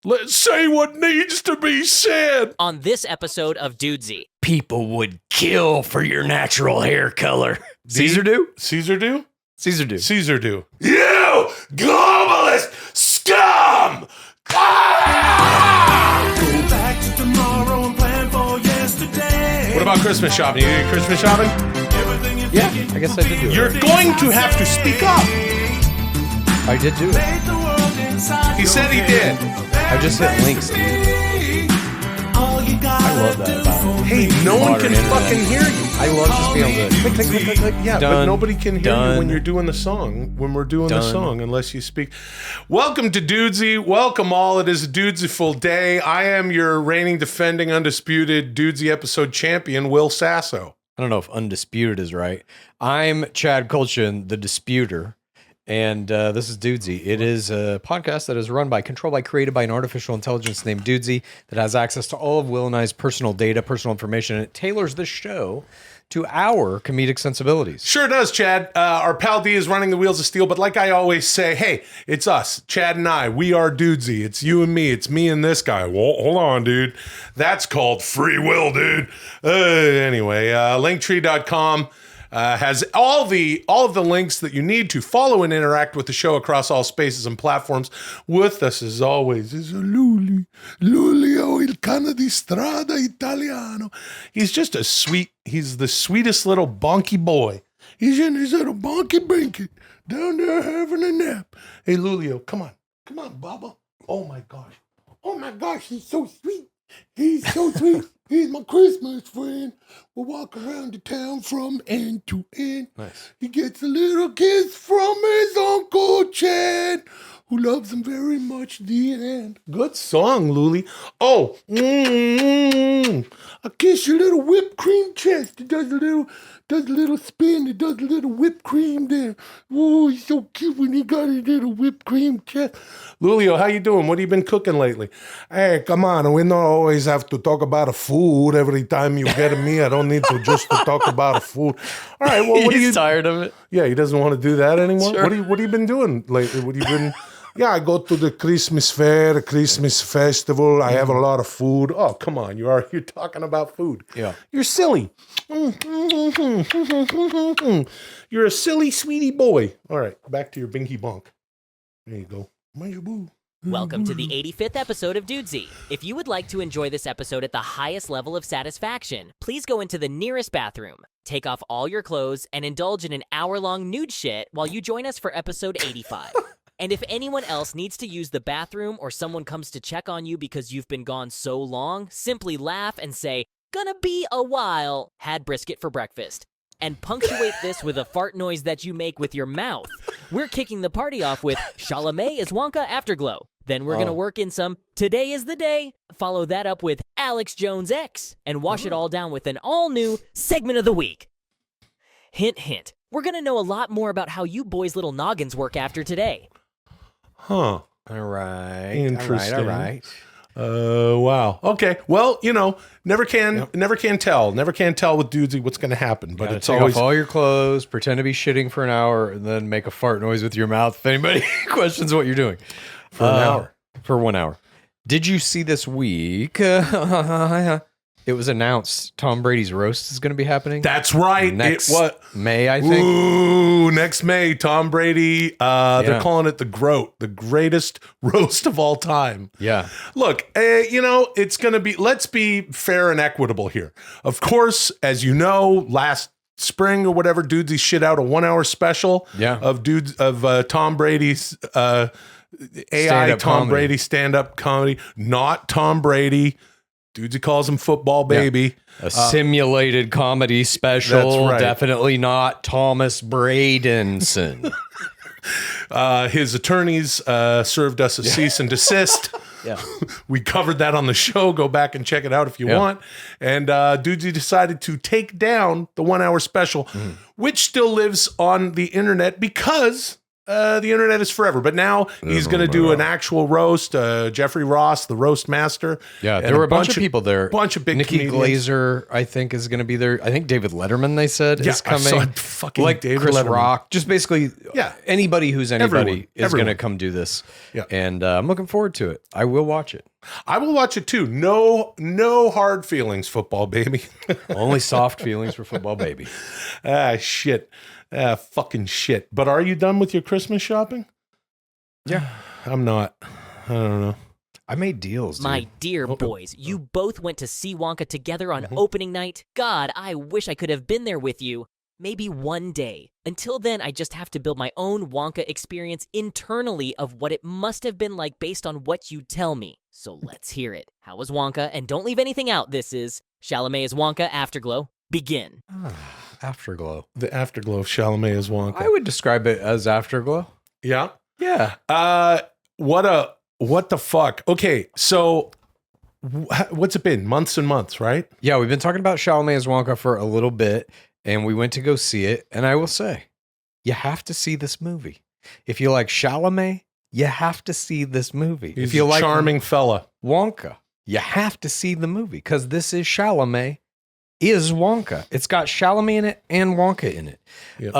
Let's say what needs to be said. On this episode of Dudesy. People would kill for your natural hair color. Caesar do? Caesar do? Caesar do. Caesar do. You globalist scum! Ah! Go back to tomorrow and plan for yesterday. What about Christmas shopping? You did Christmas shopping? Yeah, I guess I did do it. You're going to have to speak up. I did do it. He said he did. I just hit links, dude. I love that about it. Hey, no one can fucking hear you. I love just being able to click, click, click, click. Yeah, Done. but nobody can hear you when Done. you're doing the song, when we're doing the Done. song, unless you speak. Welcome to Dudesy. Welcome all. It is a Dudesy-ful day. I am your reigning, defending, undisputed Dudesy episode champion, Will Sasso. I don't know if undisputed is right. I'm Chad Kultgen, the disputer, and this is Dudesy. It is a podcast that is run by, controlled by, created by an artificial intelligence named Dudesy that has access to all of Will and I's personal data, personal information, and it tailors this show to our comedic sensibilities. Sure does, Chad. Our pal D is running the wheels of steel, but like I always say, hey, it's us, Chad and I. We are Dudesy. It's you and me. It's me and this guy. Well, hold on, dude. That's called free will, dude. Anyway, linktree.com has all of the links that you need to follow and interact with the show across all spaces and platforms. With us, as always, is Lulio il cane di strada italiano. He's just he's the sweetest little bonky boy. He's in his little bonky blanket down there having a nap. Hey, Lulio, come on, Baba. Oh my gosh, he's so sweet. He's so sweet. He's my Christmas friend. We'll walk around the town from end to end. Nice. He gets a little kiss from his Uncle Chad, who loves him very much, the end. Good song, Luli. Oh, I kiss your little whipped cream chest. It does a little spin. It does a little whipped cream there. Oh, he's so cute when he got his little whipped cream chest. Lulio, how you doing? What have you been cooking lately? Hey, come on. We don't always have to talk about a food every time you get me. I don't need to just to talk about a food. All right, well, what are you... He's tired of it. Yeah, he doesn't want to do that anymore? Sure. What have you been doing lately? What have you been... Yeah, I go to the Christmas fair, Christmas festival. I have a lot of food. Oh, come on. You're talking about food. Yeah. You're silly. You're a silly, sweetie boy. All right, back to your binky bonk. There you go. Welcome to the 85th episode of Dudesy. If you would like to enjoy this episode at the highest level of satisfaction, please go into the nearest bathroom, take off all your clothes, and indulge in an hour-long nude shit while you join us for episode 85. And if anyone else needs to use the bathroom or someone comes to check on you because you've been gone so long, simply laugh and say, "Gonna be a while, had brisket for breakfast." And punctuate this with a fart noise that you make with your mouth. We're kicking the party off with Chalamet is Wonka Afterglow. Then we're going to work in some Today is the Day. Follow that up with Alex Jones X. And wash it all down with an all-new segment of the week. Hint, hint. We're going to know a lot more about how you boys' little noggins work after today. Huh. All right. Interesting. All right. Wow. Okay. Well, never can tell. Never can tell with Dudesy what's going to happen. But it's take always off all your clothes, pretend to be shitting for an hour, and then make a fart noise with your mouth if anybody questions what you're doing. for an hour. For 1 hour. Did you see this week? It was announced Tom Brady's roast is going to be happening. That's right. Next May, I think. Ooh, next May, Tom Brady. They're calling it the greatest roast of all time. Yeah. Look, it's going to be, let's be fair and equitable here. Of course, as you know, last spring or whatever, Dudesy shit out a 1 hour special of Tom Brady's AI Stand-up Tom comedy. Brady stand-up comedy. Not Tom Brady. Dudesy calls him football baby. A simulated comedy special. That's right. Definitely not Thomas Bradenson. His attorneys served us a cease and desist. Yeah. We covered that on the show. Go back and check it out if you want. And Dudesy decided to take down the 1 hour special, which still lives on the internet because the internet is forever. But now he's going to do an actual roast. Jeffrey Ross, the roast master. Yeah, and there were a bunch of people there. Bunch of big Nikki comedians. Glazer, I think, is going to be there. I think David Letterman, they said, is coming. I saw fucking like David Chris Letterman. Rock. Just basically, anybody who's anybody is going to Everyone. come do this. Yeah. And I'm looking forward to it. I will watch it. I will watch it too. No hard feelings, football baby. Only soft feelings for football, baby. Shit. Fucking shit. But are you done with your Christmas shopping? Yeah. I'm not. I don't know. I made deals, dude. My dear boys, you both went to see Wonka together on opening night. God, I wish I could have been there with you. Maybe one day. Until then, I just have to build my own Wonka experience internally of what it must have been like based on what you tell me. So let's hear it. How was Wonka? And don't leave anything out. This is Chalamet is Wonka, Afterglow. Begin. Afterglow. The afterglow of Chalamet is Wonka. I would describe it as Afterglow. Yeah. Yeah. What the fuck? Okay, so what's it been? Months and months, right? Yeah, we've been talking about Chalamet as Wonka for a little bit, and we went to go see it. And I will say, you have to see this movie. If you like Chalamet, you have to see this movie. He's if you a like charming fella. Wonka, you have to see the movie because this is Chalamet is Wonka. It's got Chalamet in it and Wonka in it. Yep.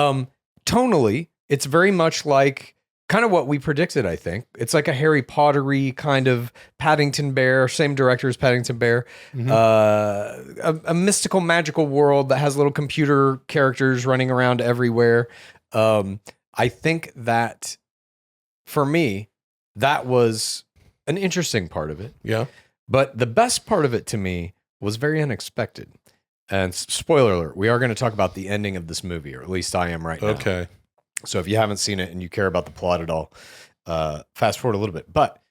Tonally, it's very much like kind of what we predicted, I think. It's like a Harry Potter-y kind of Paddington Bear, same director as Paddington Bear. A mystical, magical world that has little computer characters running around everywhere. I think that, for me, that was an interesting part of it. Yeah. But the best part of it to me was very unexpected. And spoiler alert, we are going to talk about the ending of this movie, or at least I am right now. Okay. So if you haven't seen it and you care about the plot at all, fast forward a little bit. But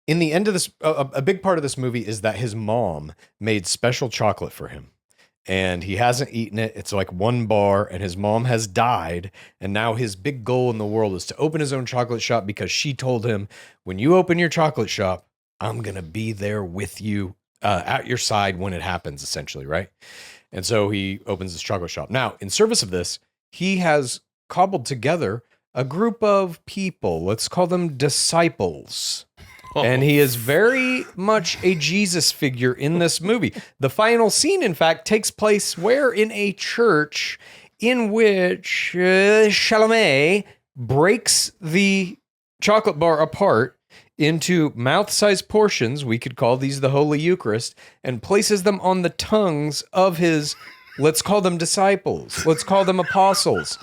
in the end of this, a big part of this movie is that his mom made special chocolate for him. And he hasn't eaten it. It's like one bar, and his mom has died. And now his big goal in the world is to open his own chocolate shop because she told him, when you open your chocolate shop, I'm going to be there with you, at your side when it happens, essentially, right? And so he opens his chocolate shop. Now, in service of this, he has cobbled together a group of people. Let's call them disciples. And he is very much a Jesus figure in this movie. The final scene, in fact, takes place where? In a church in which Chalamet breaks the chocolate bar apart into mouth-sized portions, we could call these the Holy Eucharist, and places them on the tongues of his, let's call them disciples, let's call them apostles.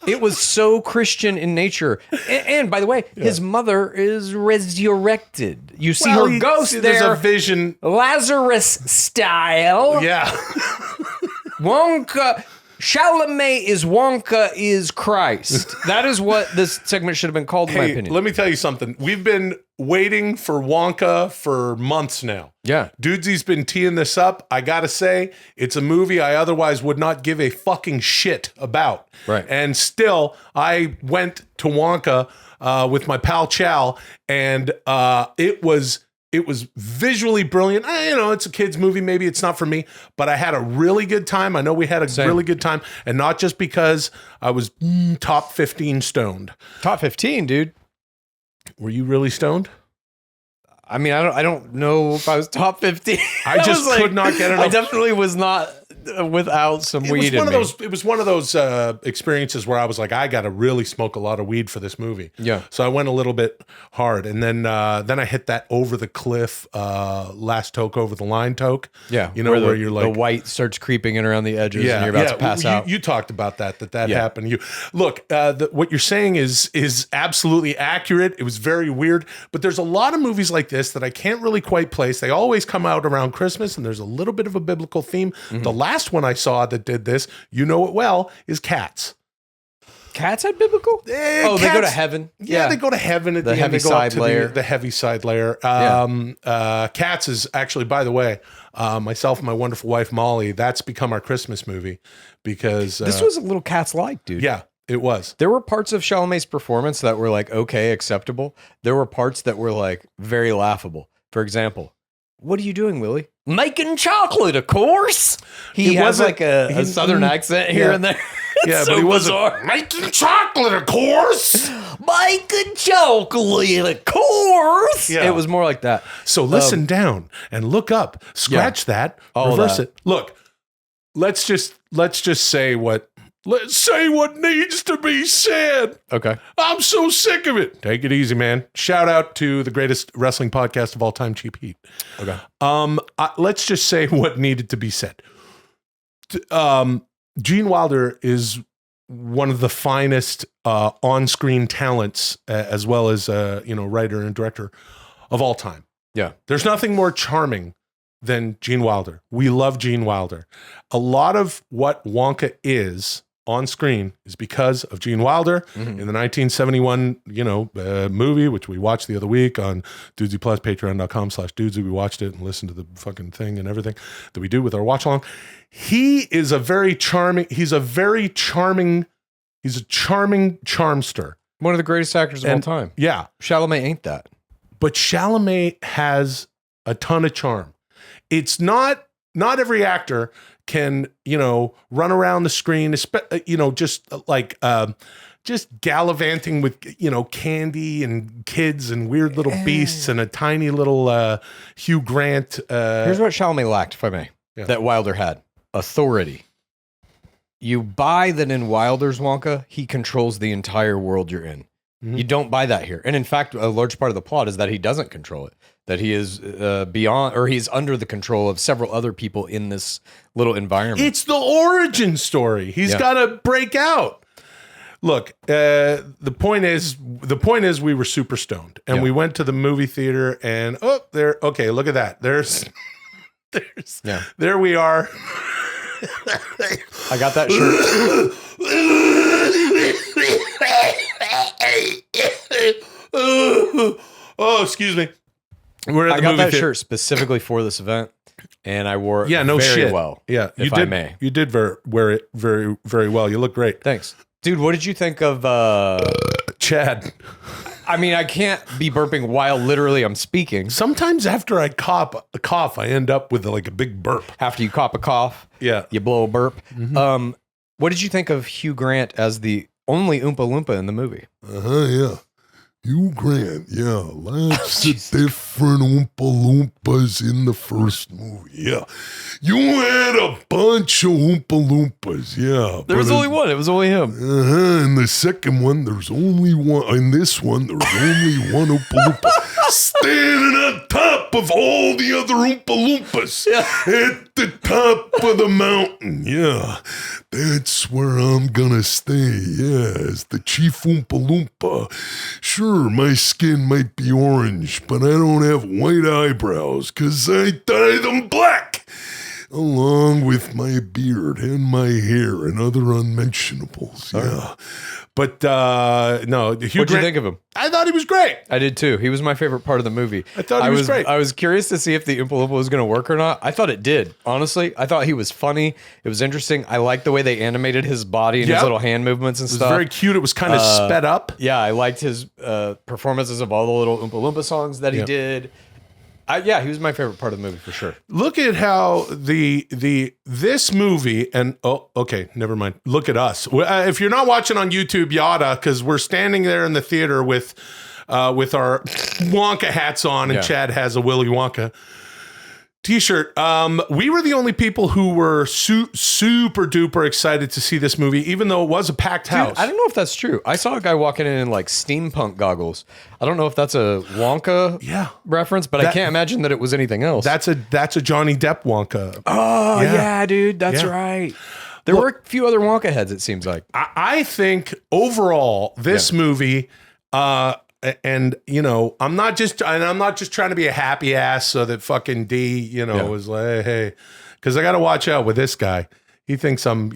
It was so Christian in nature. And by the way, his mother is resurrected. You see her ghost there. There's a vision. Lazarus style. Yeah. Wonka. Chalamet is Wonka is Christ. That is what this segment should have been called, in my opinion. Let me tell you something. We've been waiting for Wonka for months now. Yeah. Dudesy's been teeing this up. I gotta say, it's a movie I otherwise would not give a fucking shit about. Right. And still, I went to Wonka with my pal Chal, and it was visually brilliant. It's a kid's movie. Maybe it's not for me, but I had a really good time. I know we had a really good time, and not just because I was top 15 stoned. Top 15, dude. Were you really stoned? I mean, I don't know if I was top 15. I just could not get enough. I definitely was not without some weed in me. It was one of those experiences where I was like, I got to really smoke a lot of weed for this movie. Yeah. So I went a little bit hard, and then I hit that over the cliff last toke over the line toke. Yeah. Where you're like, the white starts creeping in around the edges, and you're about to pass out. You talked about that happened. Look, what you're saying is absolutely accurate. It was very weird, but there's a lot of movies like this that I can't really quite place. They always come out around Christmas, and there's a little bit of a biblical theme. Mm-hmm. The last one I saw that did this, you know it well, is Cats. Cats had biblical? Cats, they go to heaven. Yeah, they go to heaven at the end. Heavy side layer. The heavy side layer. Cats is actually, by the way, myself and my wonderful wife Molly, that's become our Christmas movie because this was a little Cats-like, dude. Yeah, it was. There were parts of Chalamet's performance that were like, okay, acceptable. There were parts that were like very laughable. For example, what are you doing, Willie? Making chocolate, of course. He has like a southern accent here and there. Yeah, so but he wasn't bizarre. making chocolate, of course. Making chocolate, of course. Yeah. It was more like that. So listen down and look up. Scratch that. All reverse that. it. Look, let's just say what needs to be said. Okay. I'm so sick of it. Take it easy, man. Shout out to the greatest wrestling podcast of all time, Cheap Heat. Okay. Let's just say what needed to be said. Gene Wilder is one of the finest on-screen talents, as well as writer and director of all time. Yeah. There's nothing more charming than Gene Wilder. We love Gene Wilder. A lot of what Wonka is on screen is because of Gene Wilder in the 1971, movie, which we watched the other week on Dudesy Plus, patreon.com/Dudesy. We watched it and listened to the fucking thing and everything that we do with our watch along. He's a charming charmster. One of the greatest actors of all time. Yeah. Chalamet ain't that. But Chalamet has a ton of charm. It's not every actor can, run around the screen, just gallivanting with, candy and kids and weird little beasts and a tiny little Hugh Grant. Here's what Chalamet lacked, if I may, that Wilder had. Authority. You buy that in Wilder's Wonka, he controls the entire world you're in. You don't buy that here. And in fact, a large part of the plot is that he doesn't control it, that he is beyond, or he's under the control of several other people in this little environment. It's the origin story. He's got to break out. Look, the point is we were super stoned and we went to the movie theater and okay, look at that. There we are. I got that shirt. Oh, excuse me. I got that shirt specifically for this event, and I wore it very well. Yeah, I may. You did wear it very, very well. You look great. Thanks. Dude, what did you think of Chad? I mean, I can't be burping while literally I'm speaking. Sometimes after I cough, I end up with like a big burp. After you cop a cough, you blow a burp. What did you think of Hugh Grant as the only Oompa Loompa in the movie? Yeah. Hugh Grant, lots of different Oompa Loompas in the first movie, You had a bunch of Oompa Loompas, There was only one. It was only him. In the second one, there's only one. In this one, there's only one Oompa Loompa standing on top of all the other Oompa Loompas at the top of the mountain, That's where I'm gonna stay, as the chief Oompa Loompa. Sure, my skin might be orange, but I don't have white eyebrows, 'cause I dye them black, along with my beard and my hair and other unmentionables, But, no. What'd you think of him? I thought he was great. I did too. He was my favorite part of the movie. I thought he was great. I was curious to see if the Oompa Loompa was going to work or not. I thought it did, honestly. I thought he was funny. It was interesting. I liked the way they animated his body and his little hand movements and stuff. It was very cute. It was kind of sped up. Yeah, I liked his performances of all the little Oompa Loompa songs that he did. He was my favorite part of the movie for sure. Look at how this movie and okay, never mind. Look at us. If you're not watching on YouTube, you oughta, because we're standing there in the theater with our Wonka hats on, and Chad has a Willy Wonka t-shirt. We were the only people who were super duper excited to see this movie, even though it was a packed house. Dude, I don't know if that's true. I saw a guy walking in like steampunk goggles. I don't know if that's a Wonka reference, but I can't imagine that it was anything else. That's a Johnny Depp Wonka. Oh yeah, dude, that's right. There were a few other Wonka heads, it seems like. I think overall this movie, and I'm not just trying to be a happy ass so that fucking D, is like, hey, because I got to watch out with this guy. He thinks I'm,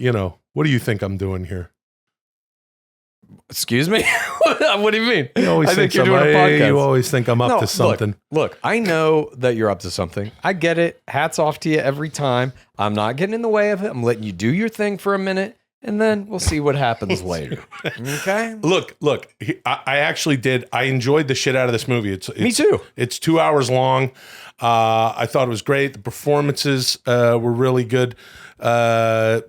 what do you think I'm doing here? Excuse me? What do you mean? I think you're doing a podcast. You always think I'm up to something. Look, I know that you're up to something. I get it. Hats off to you every time. I'm not getting in the way of it. I'm letting you do your thing for a minute, and then we'll see what happens later. Okay? Look. I actually did. I enjoyed the shit out of this movie. Me too. It's 2 hours long. I thought it was great. The performances were really good. Everyone.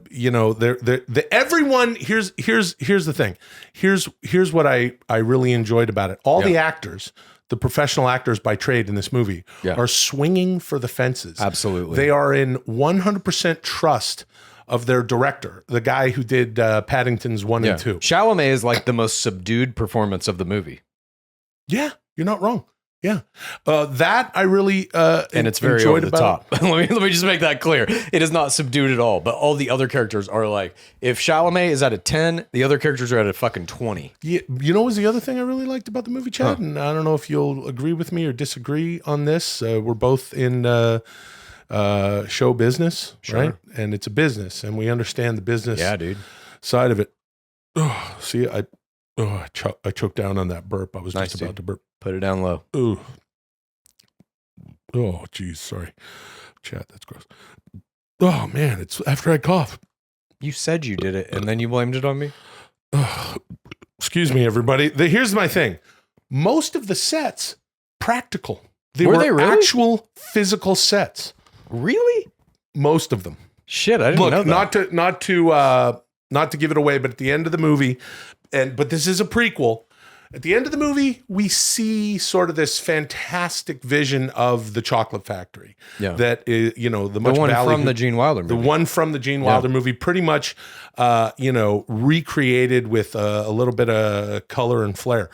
Here's the thing. Here's what I really enjoyed about it. All the actors, the professional actors by trade in this movie, are swinging for the fences. Absolutely, they are in 100% trust of their director, the guy who did Paddington's 1 and 2. Chalamet is like the most subdued performance of the movie. Yeah, you're not wrong. Yeah, that I really and it's very over the top. It. let me just make that clear. It is not subdued at all. But all the other characters are like, if Chalamet is at a 10, the other characters are at a fucking 20. Yeah, you know, what was the other thing I really liked about the movie, Chad? And I don't know if you'll agree with me or disagree on this. We're both in show business, right? And it's a business, and we understand the business side of it. Oh, see, I choked down on that burp. I was just about to burp. Put it down low. Ooh. Oh, geez, sorry. Chat, that's gross. Oh, man, it's after I cough. You said you did it, and then you blamed it on me? Excuse me, everybody. Here's my thing. Most of the sets, practical. Were they really? Actual physical sets. Really? Most of them. Shit, I didn't know that. Not to give it away, but at the end of the movie, but this is a prequel. At the end of the movie, we see sort of this fantastic vision of the chocolate factory. Yeah. That is, the one from the Gene Wilder movie. The one from the Gene Wilder movie, pretty much, recreated with a little bit of color and flair.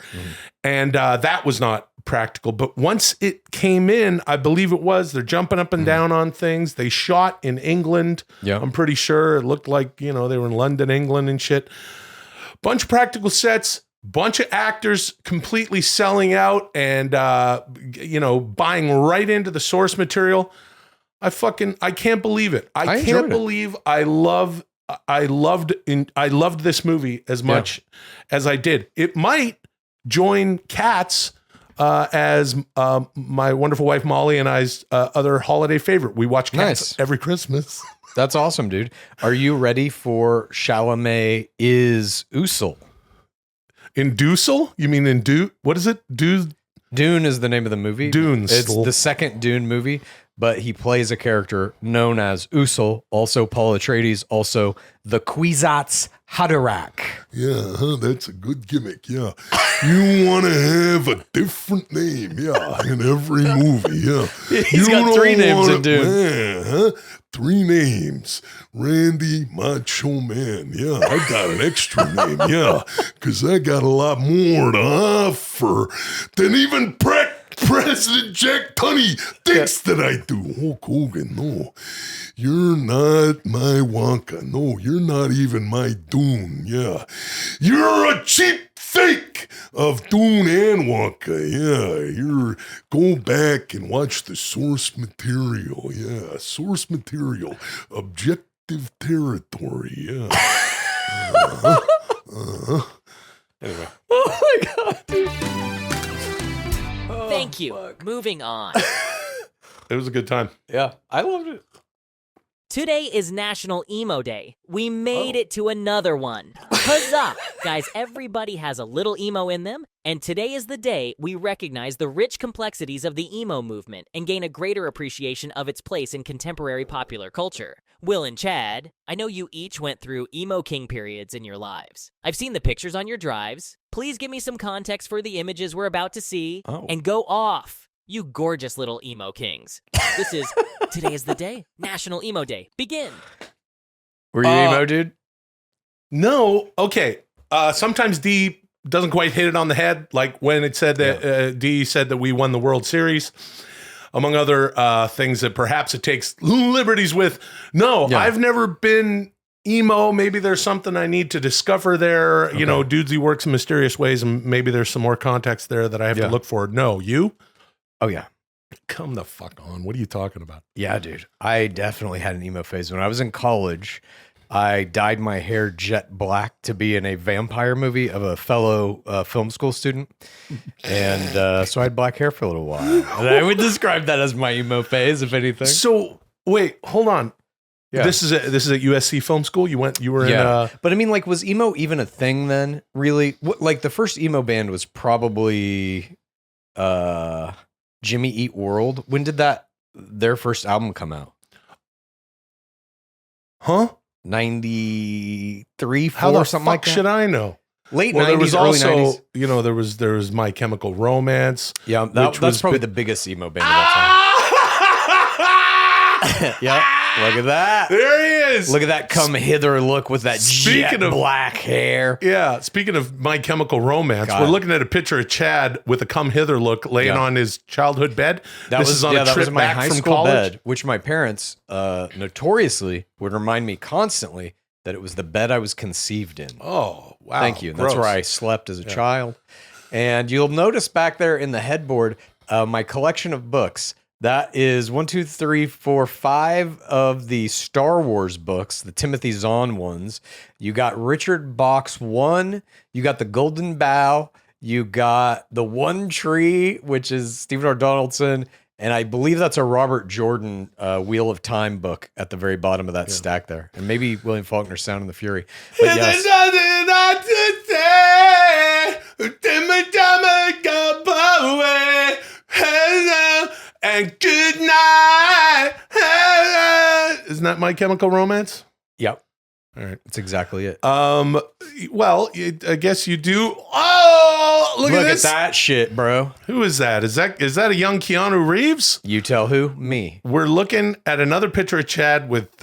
And that was not practical. But once it came in, I believe they're jumping up and down on things. They shot in England. Yeah. I'm pretty sure it looked like, they were in London, England and shit. Bunch of practical sets. Bunch of actors completely selling out and, buying right into the source material. I can't believe it. I can't believe I loved this movie as much as I did. It might join Cats as my wonderful wife Molly and I's other holiday favorite. We watch Cats every Christmas. That's awesome, dude. Are you ready for Chalamet is Usul? In Dussel? You mean in Dune? What is it? Dune is the name of the movie. Dunes. It's the second Dune movie, but he plays a character known as Usul, also Paul Atreides, also the Kwisatz Haderach. Yeah, that's a good gimmick, yeah. You want to have a different name, in every movie, He's got 3 names in Dune. 3 names. Randy Macho Man. Yeah, I got an extra name. Yeah, because I got a lot more to offer than even President Jack Tunney thinks that I do. Hulk Hogan, no. You're not my Wonka. No, you're not even my Dune. Yeah. You're a cheap fake of Dune and Wonka. Yeah. Go back and watch the source material. Yeah. Source material. Objective territory. Yeah. Anyway. Oh my God, dude. Thank you. Moving on. It was a good time. Yeah, I loved it. Today is National Emo Day. We made it to another one. Huzzah! Guys, everybody has a little emo in them, and today is the day we recognize the rich complexities of the emo movement and gain a greater appreciation of its place in contemporary popular culture. Will and Chad, I know you each went through emo king periods in your lives. I've seen the pictures on your drives. Please give me some context for the images we're about to see, and go off, you gorgeous little emo kings. This is Today is the Day, National Emo Day. Begin. Were you emo, dude? No. Okay. Sometimes D doesn't quite hit it on the head. Like when it said that D said that we won the World Series, among other things that perhaps it takes liberties with. No, I've never been emo. Maybe there's something I need to discover there. Okay. Dudesy works in mysterious ways, and maybe there's some more context there that I have to look for. No, you? Oh, yeah. Come the fuck on. What are you talking about? Yeah, dude. I definitely had an emo phase. When I was in college, I dyed my hair jet black to be in a vampire movie of a fellow film school student. And so I had black hair for a little while. And I would describe that as my emo phase, if anything. So, wait, hold on. Yeah. This is at USC Film School. You were in. But I mean, like, was emo even a thing then? Really? Like, the first emo band was probably Jimmy Eat World. When did that their first album come out? Huh? 93, 4, How the something fuck like that. should I know? Late Well, 90s, there was early also, 90s. you know, there was My Chemical Romance. Yeah, which that's was probably bi- the biggest emo band of all time. Yep, look at that. There he is. Look at that come hither look with that Speaking jet of- black hair. Yeah, speaking of My Chemical Romance, God. we're looking at a picture of Chad with a come hither look laying Yeah. on his childhood bed. This is on a that trip was my back high from school college. bed, which my parents notoriously would remind me constantly that it was the bed I was conceived in. Oh, wow. Thank you. Gross. That's where I slept as a child. And you'll notice back there in the headboard, my collection of books. That is 1, 2, 3, 4, 5 of the Star Wars books, the Timothy Zahn ones. You got Richard Bach's one. You got the Golden Bough. You got the One Tree, which is Stephen R. Donaldson. And I believe that's a Robert Jordan Wheel of Time book at the very bottom of that stack there. And maybe William Faulkner's Sound and the Fury. But yes. And good night. Isn't that My Chemical Romance? Yep. All right. That's exactly it. Well, I guess you do. Oh, look at this. that shit, bro. Who is that? Is that a young Keanu Reeves? You tell who? Me. We're looking at another picture of Chad with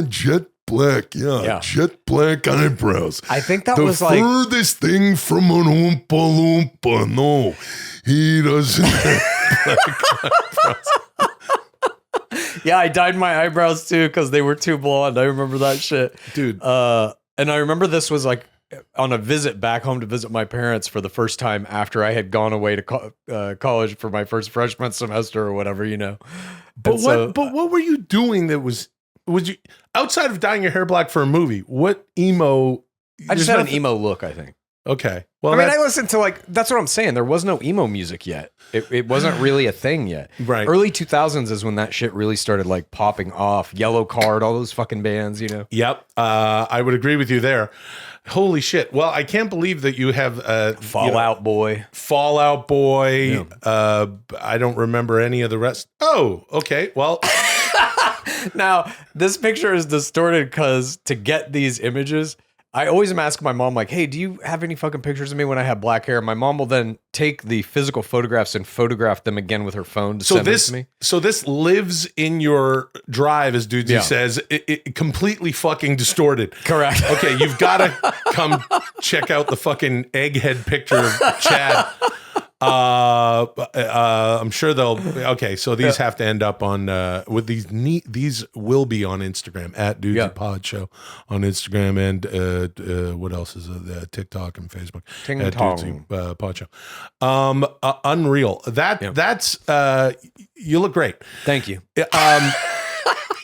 Jet black, yeah, jet black eyebrows. I think that the was like furthest thing from an Oompa Loompa. No, he doesn't have black eyebrows. yeah, I dyed my eyebrows too because they were too blonde. I remember that shit, Dude. And I remember this was like on a visit back home to visit my parents for the first time after I had gone away to college for my first freshman semester or whatever, you know. But what were you doing that was you outside of dyeing your hair black for a movie? What emo? I just there's had an nothing- emo look, I think. Okay. Well, I mean, that- I listened to like, that's what I'm saying. There was no emo music yet. It wasn't really a thing yet. Right. Early 2000s is when that shit really started like popping off. Yellow Card, all those fucking bands, you know? Yep. I would agree with you there. Holy shit. Well, I can't believe that you have Fallout Boy. Fallout Boy. I don't remember any of the rest. Oh, okay. Well, Now, this picture is distorted because to get these images, I always am asking my mom, like, hey, do you have any fucking pictures of me when I have black hair? My mom will then take the physical photographs and photograph them again with her phone to send them to me. So this lives in your drive, as Dudesy Yeah. says, it completely fucking distorted. Correct. Okay, you've got to come check out the fucking egghead picture of Chad. I'm sure they'll. Okay, so these have to end up on with these neat. These will be on Instagram at Dudesy Pod Show on Instagram and what else is it? TikTok and Facebook Ting at tong. Dudesy Pod Show. Unreal. That's you look great. Thank you.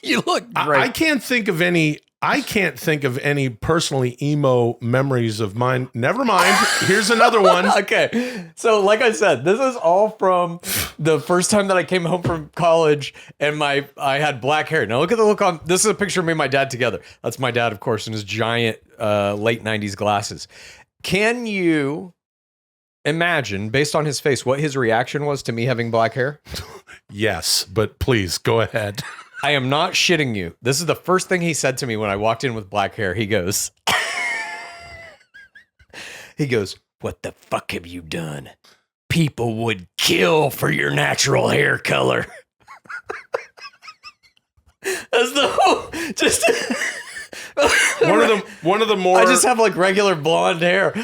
You look great. I can't think of any. I can't think of any personally emo memories of mine. Never mind. Here's another one. Okay. So like I said, this is all from the first time that I came home from college and I had black hair. Now look at the look on, this is a picture of me and my dad together. That's my dad, of course, in his giant late 90s glasses. Can you imagine, based on his face, what his reaction was to me having black hair? Yes, but please go ahead. I am not shitting you. This is the first thing he said to me when I walked in with black hair. He goes, what the fuck have you done? People would kill for your natural hair color. That's the whole, just one of the more. I just have like regular blonde hair.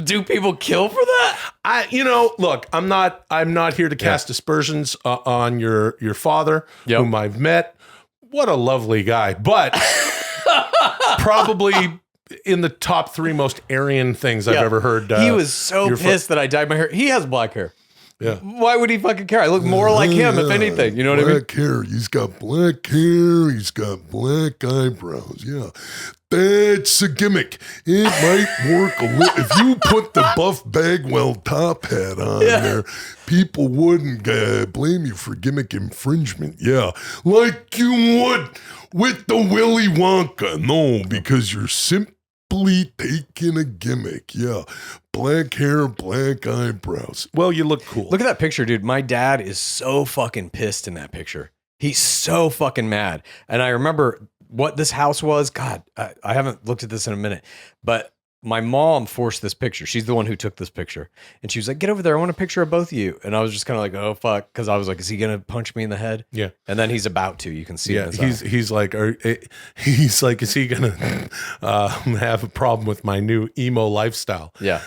Do people kill for that? Look, I'm not here to cast aspersions on your father, whom I've met. What a lovely guy, but probably in the top 3 most Aryan things I've ever heard. He was so pissed that I dyed my hair. He has black hair. Yeah. Why would he fucking care? I look more like him, if anything. You know what I mean? Black hair. He's got black hair. He's got black eyebrows. Yeah. That's a gimmick. It might work a little. If you put the Buff Bagwell top hat on there, people wouldn't blame you for gimmick infringement. Yeah. Like you would with the Willy Wonka. No, because you're simply taking a gimmick. Yeah. Black hair, black eyebrows. Well, you look cool. Look at that picture, dude. My dad is so fucking pissed in that picture. He's so fucking mad. And I remember what this house was. God, I haven't looked at this in a minute, but my mom forced this picture. She's the one who took this picture. And she was like, get over there. I want a picture of both of you. And I was just kind of like, oh, fuck. Because I was like, is he going to punch me in the head? Yeah. And then he's about to. You can see it. He's like, is he going to have a problem with my new emo lifestyle? Yeah.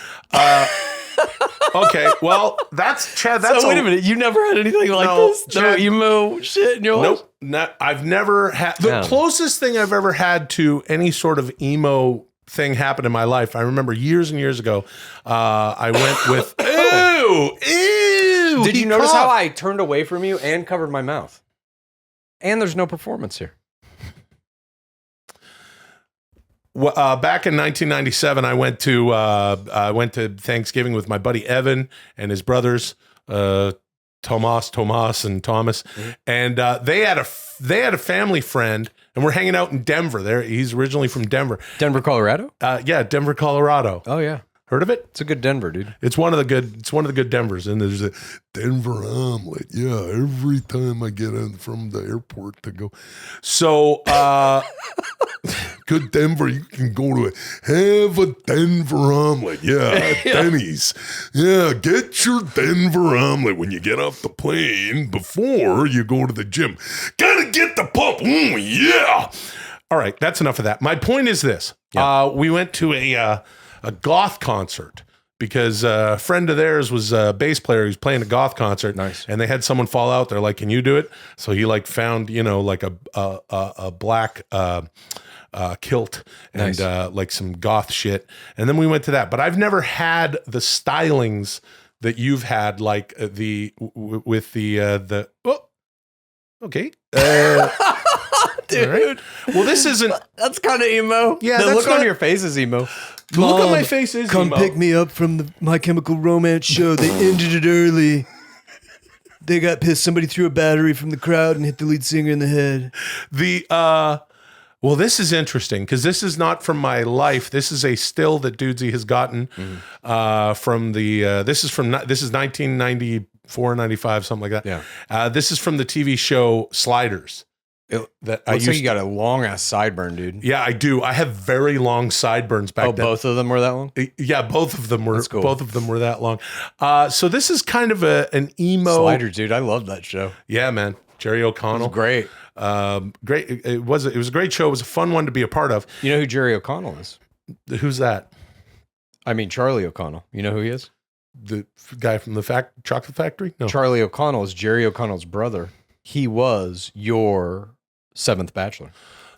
Okay, well, that's Chad. That's So wait a minute. You never had anything like No, this? No Chad- emo shit in your life? Nope. I've never had the Yeah. closest thing I've ever had to any sort of emo thing happen in my life. I remember years and years ago, I went with ew. Did he you notice how coughed. I turned away from you and covered my mouth? And there's no performance here. Back in 1997, I went to Thanksgiving with my buddy Evan and his brothers, Tomas, and Thomas, and they had a family friend, and we're hanging out in Denver. He's originally from Denver. Denver, Colorado? Yeah, Denver, Colorado. Oh, yeah. Heard of it? It's a good Denver, dude. It's one of the good Denvers, and there's a Denver omelet. Yeah, every time I get in from the airport to go. so. Good Denver, you can go to have a Denver omelet. Yeah, at Denny's. Yeah, get your Denver omelet when you get off the plane before you go to the gym. Gotta get the pump. Yeah. All right, that's enough of that. My point is this: we went to a goth concert because a friend of theirs was a bass player. He was playing a goth concert, Nice. and they had someone fall out. They're like, "Can you do it?" So he like found like a black kilt and Nice. like some goth shit, and then we went to that. But I've never had the stylings that you've had, like with the oh, okay. Dude. All right. Well, this isn't. That's kind of emo. Yeah, the that's look on not- your face is emo. The look on Mom, my face is Come emo. pick me up from the My Chemical Romance show. They ended it early. They got pissed. Somebody threw a battery from the crowd and hit the lead singer in the head. Well, this is interesting because this is not from my life. This is a still that Dudesy has gotten from the. This is 1994, 95, something like that. Yeah. This is from the TV show Sliders. That I Looks like used. you got a long ass sideburn, dude. Yeah, I do. I have very long sideburns back Oh, then. both of them were that long? Yeah, both of them were. That's cool. Both of them were that long. So this is kind of an emo. Sliders, dude. I love that show. Yeah, man. Jerry O'Connell. Great. Great. It was a great show. It was a fun one to be a part of. You know who Jerry O'Connell is? Who's that? I mean, Charlie O'Connell. You know who he is? The guy from the chocolate factory? No. Charlie O'Connell is Jerry O'Connell's brother. He was your seventh Bachelor.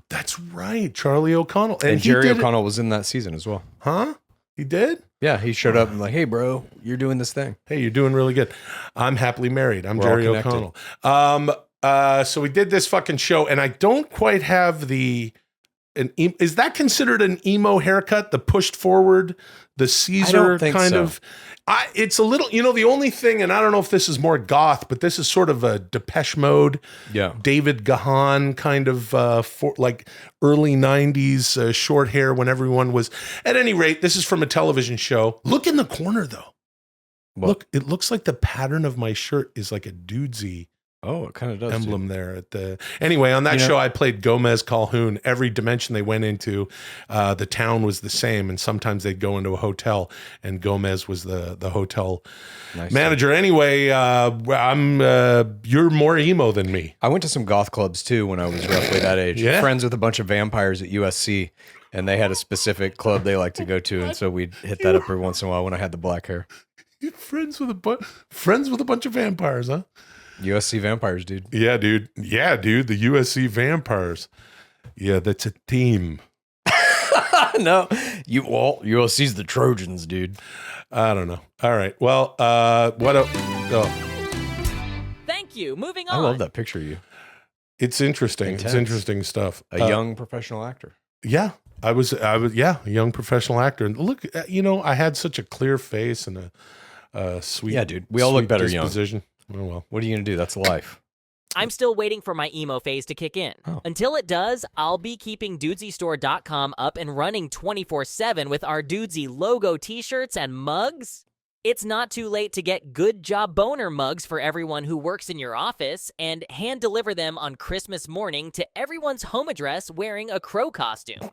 That's right. Charlie O'Connell. And he Jerry did it- O'Connell was in that season as well. Huh? He did? Yeah, he showed up and like, hey, bro, you're doing this thing. Hey, you're doing really good. I'm happily married. I'm We're all Jerry connected. O'Connell. So we did this fucking show, and I don't quite have is that considered an emo haircut? The pushed forward, the Caesar think kind so. of. It's a little, the only thing, and I don't know if this is more goth, but this is sort of a Depeche Mode, Yeah. David Gahan kind of like early 90s short hair when everyone was. At any rate, this is from a television show. Look in the corner, though. What? Look, it looks like the pattern of my shirt is like a Dudesy Oh, it kind of does. emblem there at the. Anyway, on that show, I played Gomez Calhoun. Every dimension they went into, the town was the same, and sometimes they'd go into a hotel, and Gomez was the hotel Nice. manager. Anyway, you're more emo than me. I went to some goth clubs too when I was roughly that age. Yeah? Friends with a bunch of vampires at USC, and they had a specific club they like to go to, and so we'd hit that up every once in a while when I had the black hair. You're friends with a bunch of vampires, huh? USC vampires, dude. Yeah, dude. Yeah, dude. The USC Vampires. Yeah, that's a team. No, USC's the Trojans, dude. I don't know. All right. Well, Thank you. Moving on. I love that picture of you, it's interesting. It's Intense. interesting stuff. a young professional actor. Yeah. I was, a young professional actor. And look, I had such a clear face and a sweet. Yeah, dude. We all look sweet better young. disposition. Oh, well. What are you gonna do? That's life. I'm still waiting for my emo phase to kick in. Oh. Until it does, I'll be keeping dudesystore.com up and running 24/7 with our Dudesy logo t-shirts and mugs. It's not too late to get Good Job Boner mugs for everyone who works in your office and hand deliver them on Christmas morning to everyone's home address wearing a crow costume.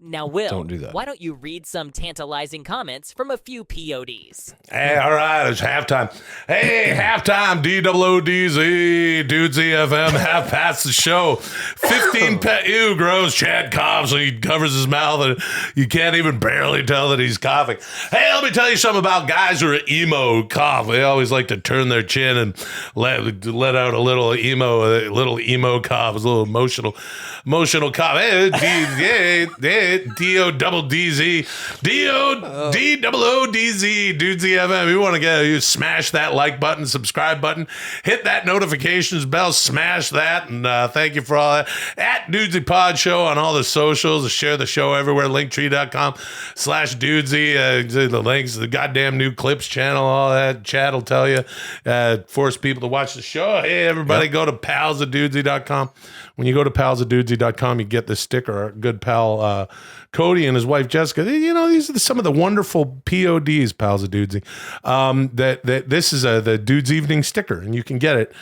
Now, Will, Don't do that. why don't you read some tantalizing comments from a few PODs? Hey, all right, it's halftime. Hey, halftime, DOODZ, Dudesy FM, half past the show. 15 ew, gross. Chad coughs, and he covers his mouth, and you can't even barely tell that he's coughing. Hey, let me tell you something about guys who are emo cough. They always like to turn their chin and let out a little emo cough, a little emotional cough. Hey, DOODZ, Dudesy FM. You want to you smash that like button, subscribe button, hit that notifications bell, smash that, and thank you for all that. At Dudesy Pod Show on all the socials, share the show everywhere, linktree.com/Dudesy, the links, the goddamn new clips channel, all that. Chad will tell you, force people to watch the show. Hey, everybody, go to palsofdudesy.com. When you go to palsofdudesy.com, you get this sticker. Our good pal Cody and his wife Jessica. You know, these are some of the wonderful PODs, Pals of Dudesy. That this is the Dudes Evening sticker, and you can get it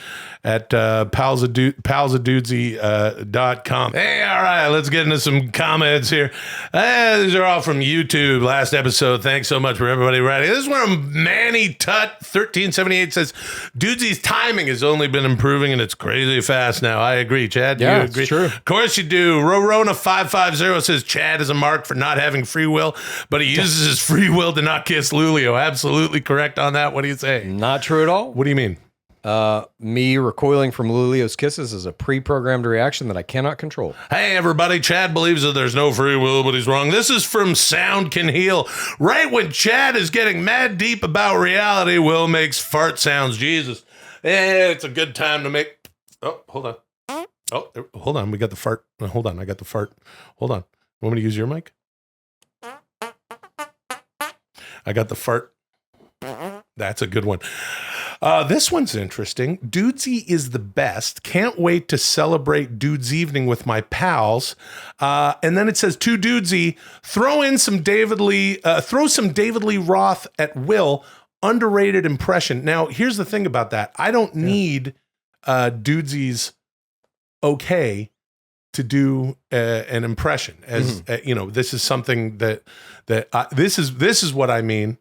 at palsofdudesy.com. Hey, all right, let's get into some comments here. These are all from YouTube. Last episode. Thanks so much for everybody writing. This is where Manny Tut 1378 says, Dudesy's timing has only been improving, and it's crazy fast now. I agree, Chad. Yeah, you agree? it's true. Of course you do. Rorona 550 says Chad is a mark for not having free will, but he uses his free will to not kiss Lulio. Absolutely correct on that. What do you say? Not true at all. What do you mean? Me recoiling from Lulio's kisses is a pre-programmed reaction that I cannot control. Hey, everybody. Chad believes that there's no free will, but he's wrong. This is from Sound Can Heal. Right when Chad is getting mad deep about reality, Will makes fart sounds. Jesus. It's a good time to make... Oh, hold on. Oh, hold on. We got the fart. Hold on. I got the fart. Hold on. Want me to use your mic? I got the fart. That's a good one. This one's interesting. Dudesy is the best. Can't wait to celebrate Dudes Evening with my pals. And then it says, to Dudesy, throw some David Lee Roth at Will. Underrated impression. Now, here's the thing about that. I don't need Dudesy's okay to do an impression. As you know, this is something that this is what I mean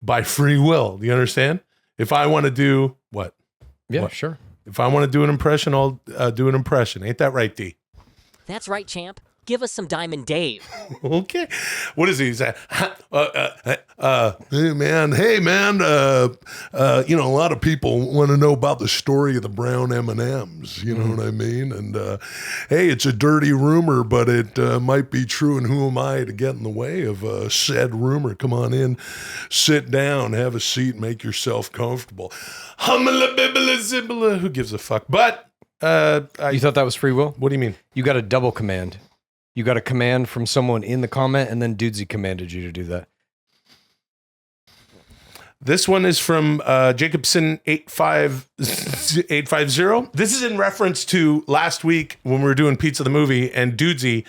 by free will. Do you understand? If I want to do what? Yeah, what? sure. If I want to do an impression, I'll do an impression. Ain't that right, D? That's right, champ. Give us some Diamond Dave. Okay. What is he? He's like, hey man, you know, a lot of people want to know about the story of the brown M&Ms, you know what I mean? And hey, it's a dirty rumor, but it might be true, and who am I to get in the way of said rumor? Come on in, sit down, have a seat, make yourself comfortable. Who gives a fuck? But You thought that was free will? what do you mean? You got a double command. You got a command from someone in the comment, and then Dudesy commanded you to do that. This one is from Jacobson 850. This is in reference to last week when we were doing Pizza the Movie, and Dudesy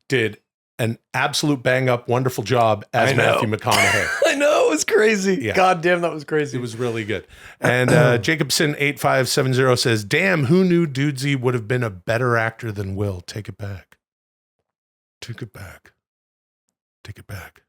did an absolute bang up, wonderful job as Matthew McConaughey. I know, it was crazy. Yeah. God damn, that was crazy. It was really good. And Jacobson 8570 says, damn, who knew Dudesy would have been a better actor than Will? Take it back. Take it back. Take it back.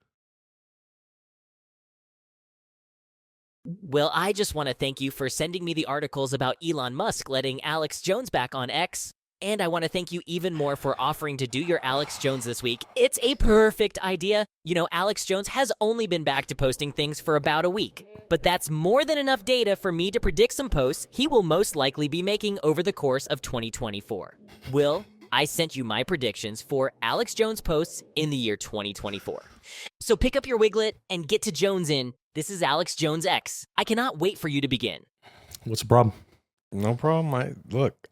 Well, I just want to thank you for sending me the articles about Elon Musk letting Alex Jones back on X. And I want to thank you even more for offering to do your Alex Jones this week. It's a perfect idea. You know, Alex Jones has only been back to posting things for about a week. But that's more than enough data for me to predict some posts he will most likely be making over the course of 2024. Will, I sent you my predictions for Alex Jones posts in the year 2024. So pick up your Wiglet and get to Jones in. This is Alex Jones X. I cannot wait for you to begin. What's the problem? No problem.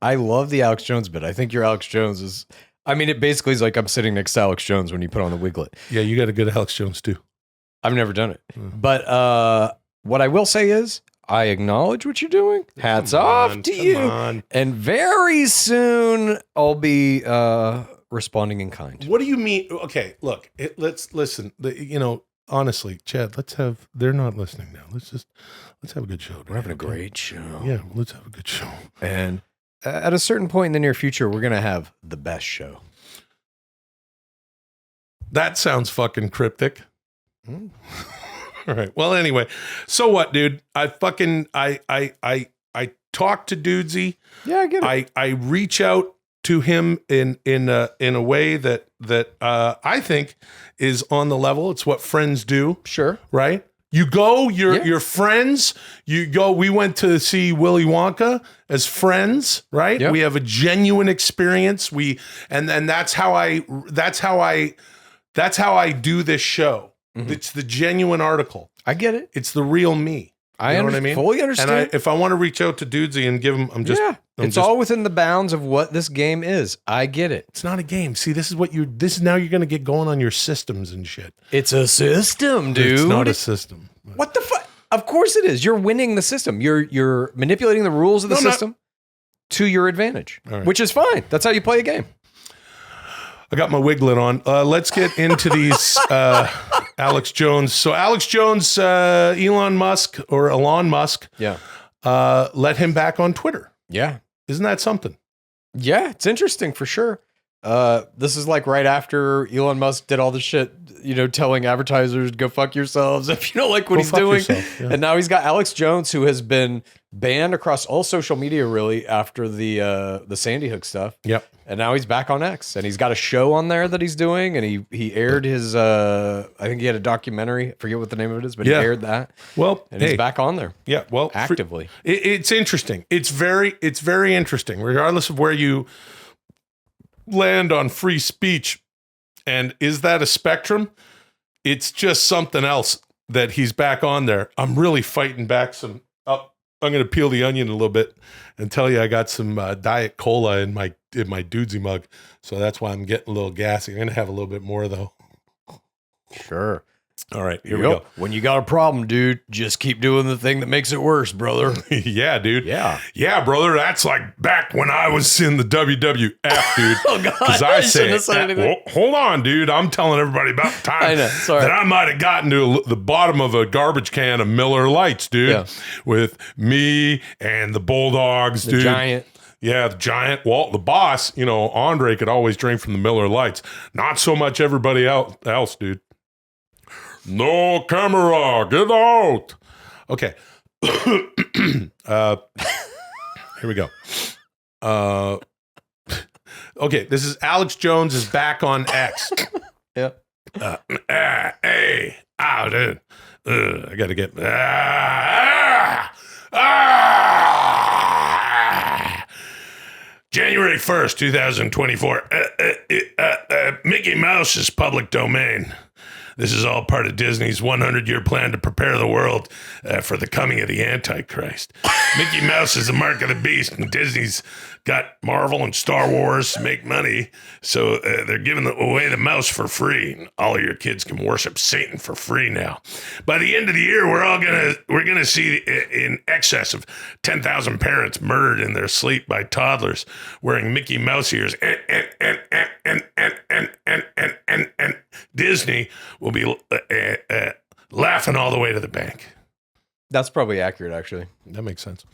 I love the Alex Jones bit. I think your Alex Jones is, I mean, it basically is like I'm sitting next to Alex Jones when you put on the Wiglet. Yeah, you got a good Alex Jones too. I've never done it. But what I will say is, I acknowledge what you're doing. Hats off to you. And very soon I'll be responding in kind. What do you mean? Okay, look, let's listen. You know, honestly, Chad, they're not listening now. Let's have a good show. We're having a great show. Yeah, let's have a good show. And at a certain point in the near future, we're going to have the best show. That sounds fucking cryptic. All right. Well, anyway, so what, dude? I talk to Dudesy. Yeah, I get it. I reach out to him in a way that I think is on the level. It's what friends do. Sure. Right? You go, you're friends. You go. We went to see Willy Wonka as friends, right? Yep. We have a genuine experience. And that's how I do this show. Mm-hmm. It's the genuine article. I get it. It's the real me. You know what I mean? Fully understand. And if I want to reach out to Dudesy and give him, it's all within the bounds of what this game is. I get it. It's not a game. See, this is now you're going to get going on your systems and shit. It's a system, dude. It's not a system. What the fuck? Of course it is. You're winning the system. You're manipulating the rules of the system to your advantage, which is fine. That's how you play a game. I got my wiglet on. Let's get into these Alex Jones. So Alex Jones, Elon Musk, let him back on Twitter. Yeah. Isn't that something? Yeah, it's interesting for sure. This is like right after Elon Musk did all the shit, telling advertisers, go fuck yourselves if you don't like what he's doing. Yourself, yeah. And now he's got Alex Jones, who has been banned across all social media really after the Sandy Hook stuff. Yep. And now he's back on X, and he's got a show on there that he's doing, and he aired his I think he had a documentary. I forget what the name of it is, but he aired that. Well, and he's back on there. Yeah, well, actively. It's interesting. It's very interesting, regardless of where you land on free speech. And is that a spectrum? It's just something else that he's back on there. I'm really fighting back some. I'm going to peel the onion a little bit and tell you I got some Diet Cola in my Dudesy mug. So that's why I'm getting a little gassy. I'm going to have a little bit more, though. Sure. All right, here we go. When you got a problem, dude, just keep doing the thing that makes it worse, brother. Yeah, dude. Yeah. Yeah, brother. That's like back when I was in the WWF, dude. Oh, God. Because I say, hold on, dude. I'm telling everybody about the time that I might have gotten to the bottom of a garbage can of Miller Lights, dude, with me and the Bulldogs, dude. The Giant. Yeah, the Giant. Well, the boss, Andre could always drink from the Miller Lights. Not so much everybody else, dude. No camera, get out. Okay. Here we go. Okay, this is Alex Jones is back on X. Yeah. Hey, dude. I gotta get. January 1st, 2024. Mickey Mouse is public domain. This is all part of Disney's 100-year plan to prepare the world for the coming of the Antichrist. Mickey Mouse is the mark of the beast, and Disney's got Marvel and Star Wars to make money, so they're giving away the mouse for free. All of your kids can worship Satan for free now. By the end of the year, we're gonna see in excess of 10,000 parents murdered in their sleep by toddlers wearing Mickey Mouse ears. And Disney will be laughing all the way to the bank. That's probably accurate, actually. That makes sense.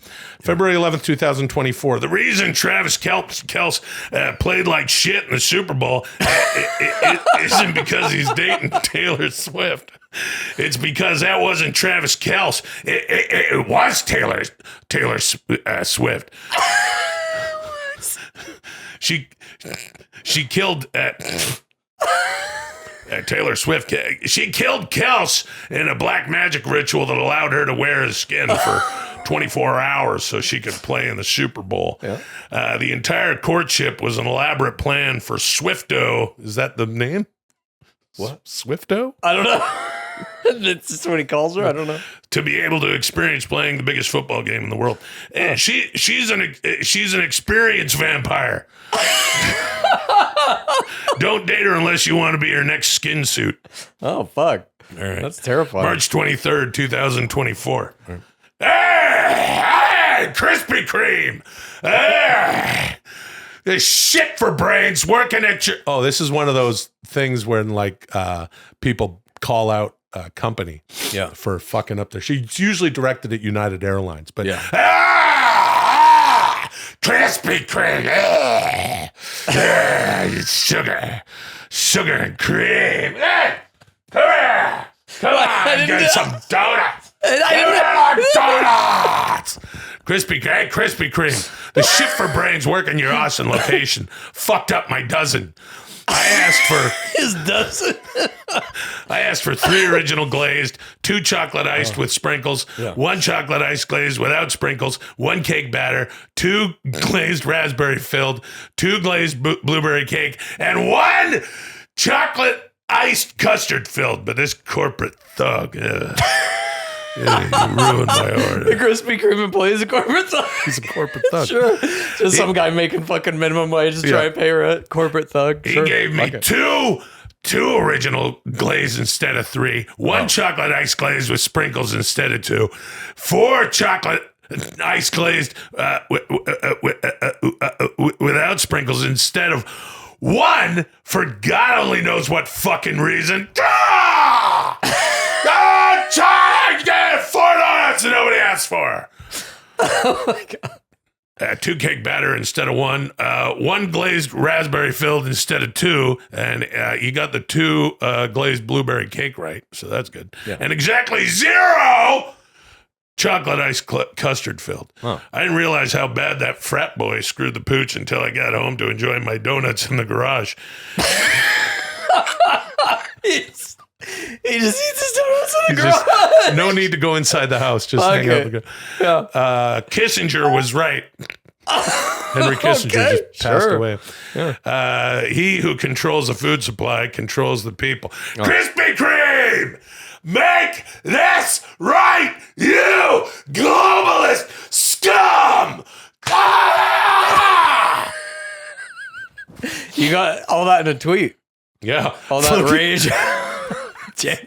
February 11th, 2024. The reason Travis Kelce played like shit in the Super Bowl isn't because he's dating Taylor Swift. It's because that wasn't Travis Kelce. It was Taylor Swift. She killed... Taylor Swift, she killed Kels in a black magic ritual that allowed her to wear his skin for 24 hours so she could play in the Super Bowl. Yeah. The entire courtship was an elaborate plan for Swifto. Is that the name? What? Swifto? I don't know. That's just what he calls her. I don't know. To be able to experience playing the biggest football game in the world. And she's an experienced vampire. Don't date her unless you want to be her next skin suit. Oh, fuck. All right. That's terrifying. March 23rd, 2024. Hey, Krispy Kreme. This shit for brains working at your... Oh, this is one of those things when, like, people call out company Yeah. for fucking up there. She's usually directed at United Airlines, but Yeah. Krispy Kreme. Sugar and cream. Hey, come here. Come on, get some donuts. Donuts. Krispy Kreme. The shit for brains working your Austin location fucked up my dozen. I asked for His dozen. I asked for 3 original glazed, 2 chocolate iced with sprinkles, 1 chocolate iced glazed without sprinkles, 1 cake batter, 2 glazed raspberry filled, 2 glazed blueberry cake, and 1 chocolate iced custard filled. But this corporate thug, he ruined my The order. Krispy Kreme employee is a corporate thug. he's a corporate thug. Sure. Just some guy making fucking minimum wage to try and pay rent. Corporate thug. He Sure. gave me Fuck it. two original glaze instead of 3, 1 chocolate ice glazed with sprinkles instead of 2, 4 chocolate ice glazed without sprinkles instead of 1 for God only knows what fucking reason. Get 4 donuts that nobody asked for. Oh my God. 2 cake batter instead of 1, 1 glazed raspberry filled instead of 2, and you got the 2 glazed blueberry cake right, so that's good. Yeah. And exactly 0 chocolate ice custard filled. Huh. I didn't realize how bad that frat boy screwed the pooch until I got home to enjoy my donuts in the garage. He just eats his donuts in the He's just- garage. no need to go inside the house. Just hang out. Okay. Yeah. Kissinger was right. Henry Kissinger Okay, just passed sure. away. He who controls the food supply controls the people. Krispy Kreme! Make this right, you globalist scum! Ah! You got all that in a tweet. Yeah. All that rage.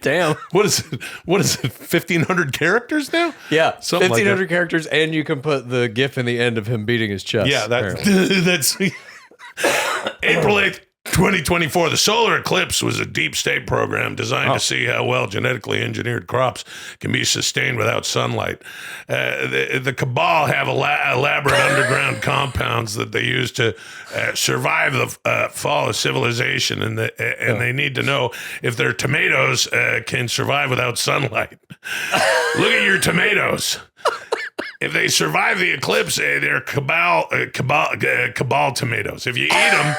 Damn. What is it? 1,500 characters now? Yeah. Something like 1,500 characters, and you can put the GIF in the end of him beating his chest. Yeah, apparently. that's April 8th, 2024. The solar eclipse was a deep state program designed to see how well genetically engineered crops can be sustained without sunlight. The cabal have elaborate underground compounds that they use to survive the fall of civilization, and they need to know if their tomatoes can survive without sunlight. Look at your tomatoes. If they survive the eclipse, they're cabal tomatoes. If you eat them,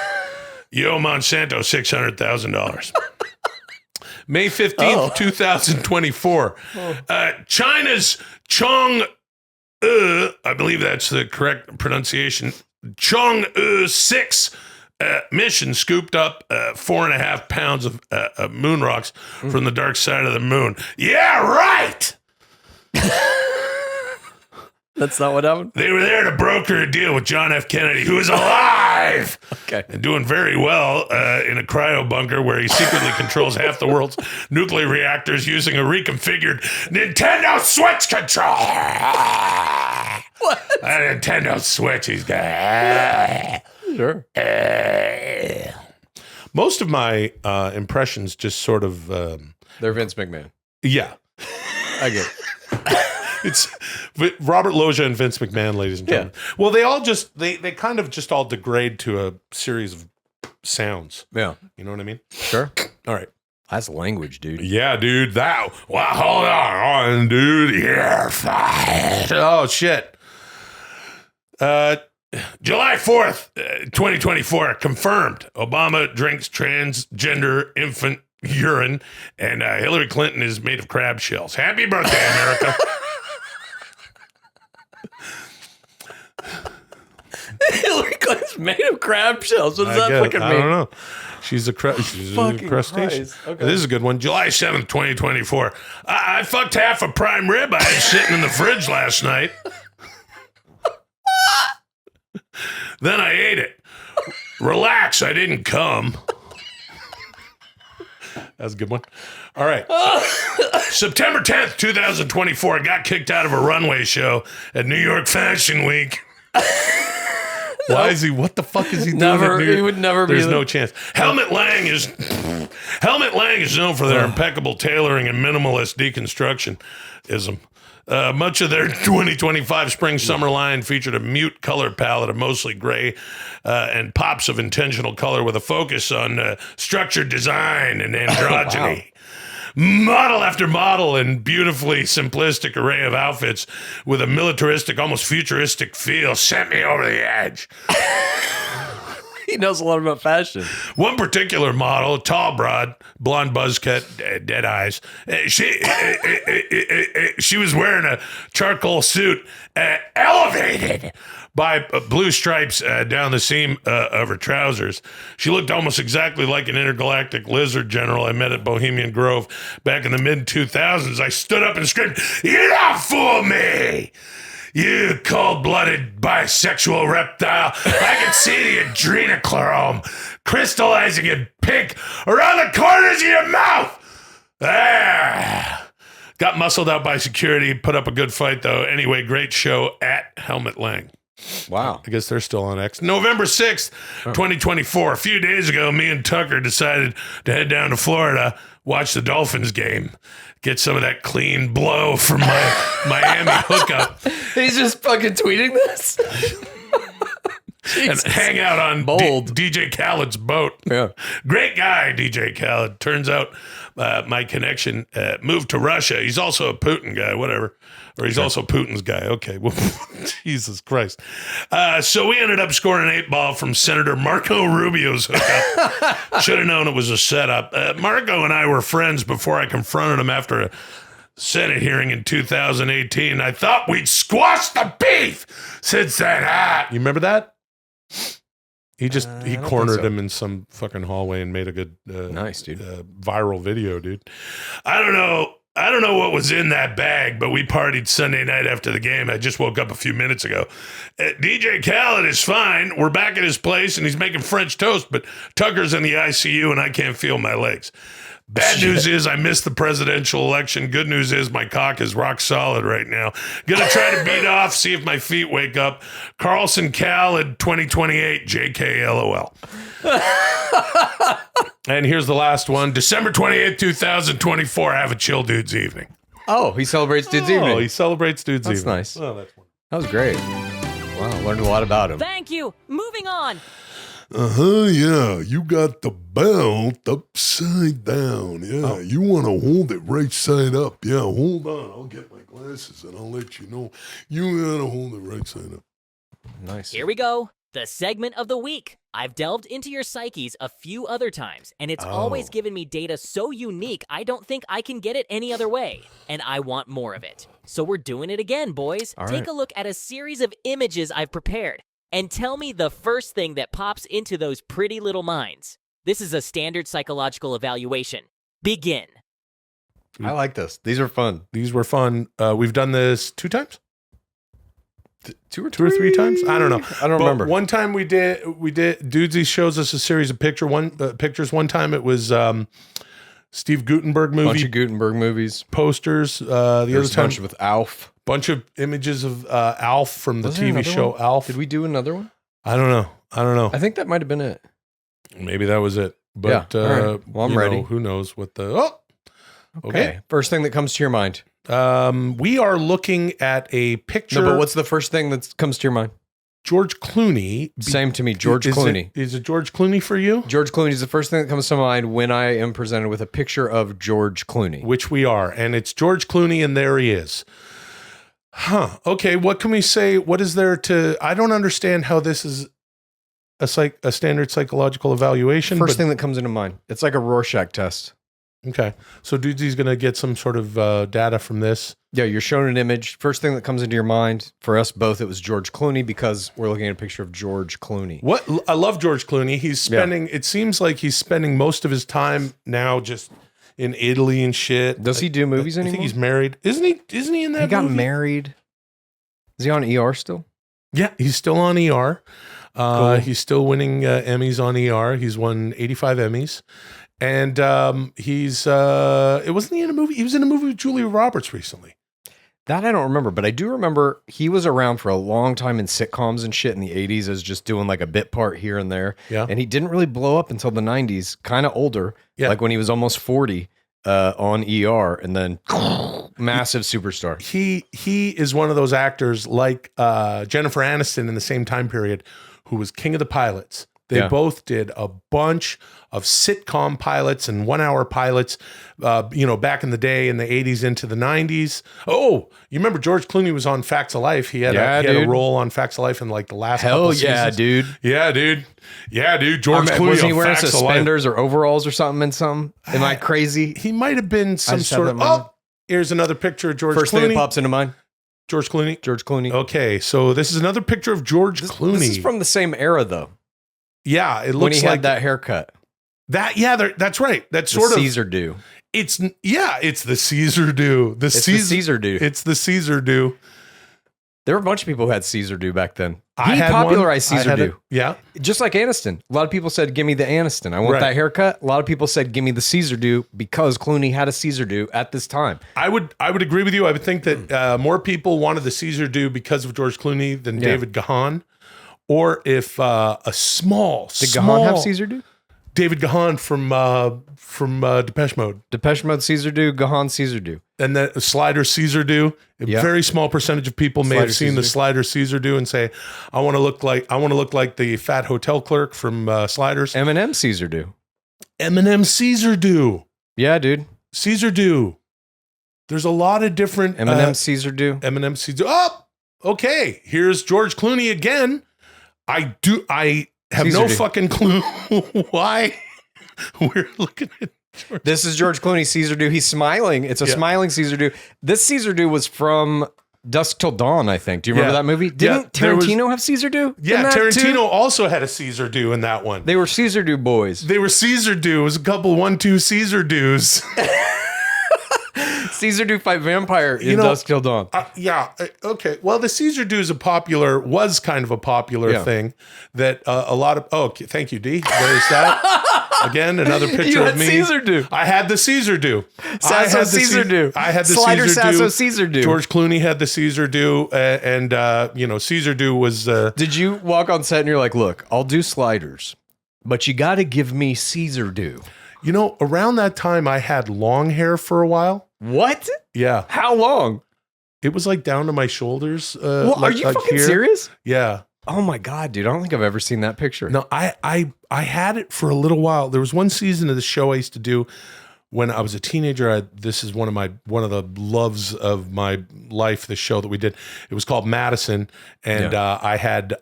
you owe Monsanto $600,000. May 15th, 2024. China's Chong, I believe that's the correct pronunciation, Chong 6 mission scooped up 4.5 pounds of moon rocks from the dark side of the moon. Yeah, right! That's not what happened? They were there to broker a deal with John F. Kennedy, who is alive Okay. and doing very well in a cryo bunker where he secretly controls half the world's nuclear reactors using a reconfigured Nintendo Switch controller. What? A Nintendo Switch he's got. Sure. most of my impressions just sort of They're Vince McMahon. yeah. I get it. It's Robert Loggia and Vince McMahon, ladies and gentlemen. Well, they all just they kind of just all degrade to a series of sounds. Yeah. You know what I mean? Sure. All right. That's language, dude. Yeah, dude. That. Wow. Hold on, dude. You're fine. Oh shit. July 4th, 2024, confirmed. Obama drinks transgender infant urine, and Hillary Clinton is made of crab shells. Happy birthday, America. Hillary Clinton's made of crab shells. What does that fucking mean? I don't know. She's a Fucking crustacean. Christ. Okay. This is a good one. July 7th, 2024. I fucked half a prime rib I had sitting in the fridge last night. Then I ate it. Relax, I didn't come. That's a good one. All right. September 10th, 2024, I got kicked out of a runway show at New York Fashion Week. Why is he? What the fuck is he doing? Never. Dude? He would never be. There's no chance. Helmet Lang is known for their impeccable tailoring and minimalist deconstructionism. Much of their 2025 spring-summer line featured a mute color palette of mostly gray and pops of intentional color with a focus on structured design and androgyny. Model after model and beautifully simplistic array of outfits with a militaristic, almost futuristic feel sent me over the edge. He knows a lot about fashion. One particular model, a tall broad, blonde buzz cut, dead eyes. She was wearing a charcoal suit, elevated by blue stripes down the seam of her trousers. She looked almost exactly like an intergalactic lizard general I met at Bohemian Grove back in the mid-2000s. I stood up and screamed, "You don't fool me! You cold-blooded bisexual reptile. I can see the adrenochrome crystallizing in pink around the corners of your mouth." Got muscled out by security, put up a good fight, though. Anyway, great show at Helmet Lang. Wow. I guess they're still on X. November 6th, 2024. A few days ago, me and Tucker decided to head down to Florida, watch the Dolphins game, get some of that clean blow from my Miami hookup. He's just fucking tweeting this. And hang out on Bold. DJ Khaled's boat. Yeah. Great guy, DJ Khaled. Turns out my connection moved to Russia. He's also a Putin guy, whatever. Or he's also Putin's guy. Okay. Well, Jesus Christ. So we ended up scoring an 8-ball from Senator Marco Rubio's hookup. Should have known it was a setup. Marco and I were friends before I confronted him after a Senate hearing in 2018. I thought we'd squash the beef since then. You remember that? He don't cornered think so. him in some fucking hallway and made a good Nice, dude. viral video, dude. I don't know what was in that bag, but we partied Sunday night after the game. I just woke up a few minutes ago. DJ Khaled is fine. We're back at his place and he's making French toast, but Tucker's in the ICU and I can't feel my legs. Bad news is I missed the presidential election. Good news is my cock is rock solid right now. Gonna try to beat off, see if my feet wake up. Carlson Khaled 2028, JK LOL. And here's the last one. December 28th, 2024. Have a chill dude's evening. Oh, he celebrates Dude's Oh, evening. he celebrates dude's That's evening. nice. Oh, that's wonderful. That was great. Wow, learned a lot about him. Thank you. Moving on. Yeah. You got the belt upside down. Yeah. You want to hold it right side up. Yeah, hold on. I'll get my glasses and I'll let you know. You got to hold it right side up. Nice. Here we go. The segment of the week. I've delved into your psyches a few other times, and it's always given me data so unique I don't think I can get it any other way, and I want more of it. So we're doing it again, boys. All Take right. a look at a series of images I've prepared, and tell me the first thing that pops into those pretty little minds. This is a standard psychological evaluation. Begin. I like this. These are fun. These were fun. We've done this 2 times? Two or 3 times? I don't know. I don't But remember. One time we did. Dudesy shows us a series of pictures. One time it was Steve Gutenberg movie Bunch of Gutenberg movies. posters. The other There's a time, bunch with Alf. bunch of images of Alf from the Was there TV another show one? Alf. Did we do another one? I don't know. I think that might have been it. Maybe that was it. But Yeah. All right. Well, I'm you know, ready. who knows what the? Oh, okay. First thing that comes to your mind. We are looking at a picture. No, but what's the first thing that comes to your mind? George Clooney? Same to me, George Is Clooney. Is it George Clooney for you? George Clooney is the first thing that comes to mind when I am presented with a picture of George Clooney. Which we are, and it's George Clooney, and there he is. Huh. Okay. What can we say? What is there to? I don't understand how this is a standard psychological evaluation. First but- thing that comes into mind. It's like a Rorschach test. Okay. So Dudesy's going to get some sort of data from this. Yeah, you're shown an image. First thing that comes into your mind, for us both, it was George Clooney because we're looking at a picture of George Clooney. What I love George Clooney. He's spending. It seems like he's spending most of his time now just in Italy and shit. Does he do movies I anymore? think he's married. Isn't he? Isn't he in that? He got movie? married. Is he on ER still? Yeah, he's still on ER. Cool. He's still winning Emmys on ER. He's won 85 Emmys. And he's it wasn't he in a movie? He was in a movie with Julia Roberts recently. That I don't remember, but I do remember he was around for a long time in sitcoms and shit in the 80s as just doing like a bit part here and there. Yeah. And he didn't really blow up until the 90s, kind of older, like when he was almost 40 on ER, and then massive superstar. He is one of those actors like Jennifer Aniston in the same time period who was King of the Pilots. They both did a bunch of sitcom pilots and 1 hour pilots, back in the day in the 80s into the 90s. Oh, you remember George Clooney was on Facts of Life. He had a role on Facts of Life in like the last couple seasons. Dude. Yeah, dude. George Clooney was he on wearing Facts suspenders or overalls or something in some? Am I crazy? He might have been some sort of... Oh, here's another picture of George Clooney. First thing that pops into mind. George Clooney. Okay, so this is another picture of George Clooney. This is from the same era, though. Yeah, it looks when he like had that haircut. That's right. That's the sort of Caesar do. It's the Caesar do. The Caesar do. It's the Caesar do. There were a bunch of people who had Caesar do back then. He popularized Caesar do. Yeah. Just like Aniston. A lot of people said, give me the Aniston. I want that haircut. A lot of people said, give me the Caesar do, because Clooney had a Caesar do at this time. I would agree with you. I would think that more people wanted the Caesar do because of George Clooney than David Gahan. Or if a small... Did Gahan have Caesar do? David Gahan from Depeche Mode. Depeche Mode Caesar do, Gahan Caesar do. And the Slider Caesar do. A very small percentage of people may have seen the Slider Caesar do and say, I want to look like the fat hotel clerk from Sliders. Eminem Caesar do. Eminem Caesar do. Yeah, dude. Caesar do. There's a lot of different... Eminem Caesar do. Eminem Caesar... Oh! Okay. Here's George Clooney again. I have Caesar no do. fucking clue why we're looking at George. This is George Clooney Caesar do. He's smiling. It's a smiling Caesar do. This Caesar do was from Dusk Till Dawn, I think. Do you remember that movie? Didn't Tarantino have Caesar do? Yeah, Tarantino also had a Caesar do in that one. They were Caesar do boys. They were Caesar do. It was a couple 1-2 Caesar do's. Caesar do fight vampire in Dusk Till Dawn. Okay. Well, the Caesar do was kind of a popular thing that a lot of... Oh, thank you, D. There's that. Again, another picture of me. Caesar do. I had the Caesar do. Sasso Caesar do. I had the Slider Caesar Sasso do. Caesar do. George Clooney had the Caesar do, and Caesar do was. Did you walk on set and you're like, look, I'll do sliders, but you got to give me Caesar do? Around that time, I had long hair for a while. What? Yeah. How long? It was like down to my shoulders. Are you fucking serious? Yeah. Oh my God, dude. I don't think I've ever seen that picture. No, I had it for a little while. There was one season of the show I used to do when I was a teenager. This is one of the loves of my life, the show that we did. It was called Madison. And I had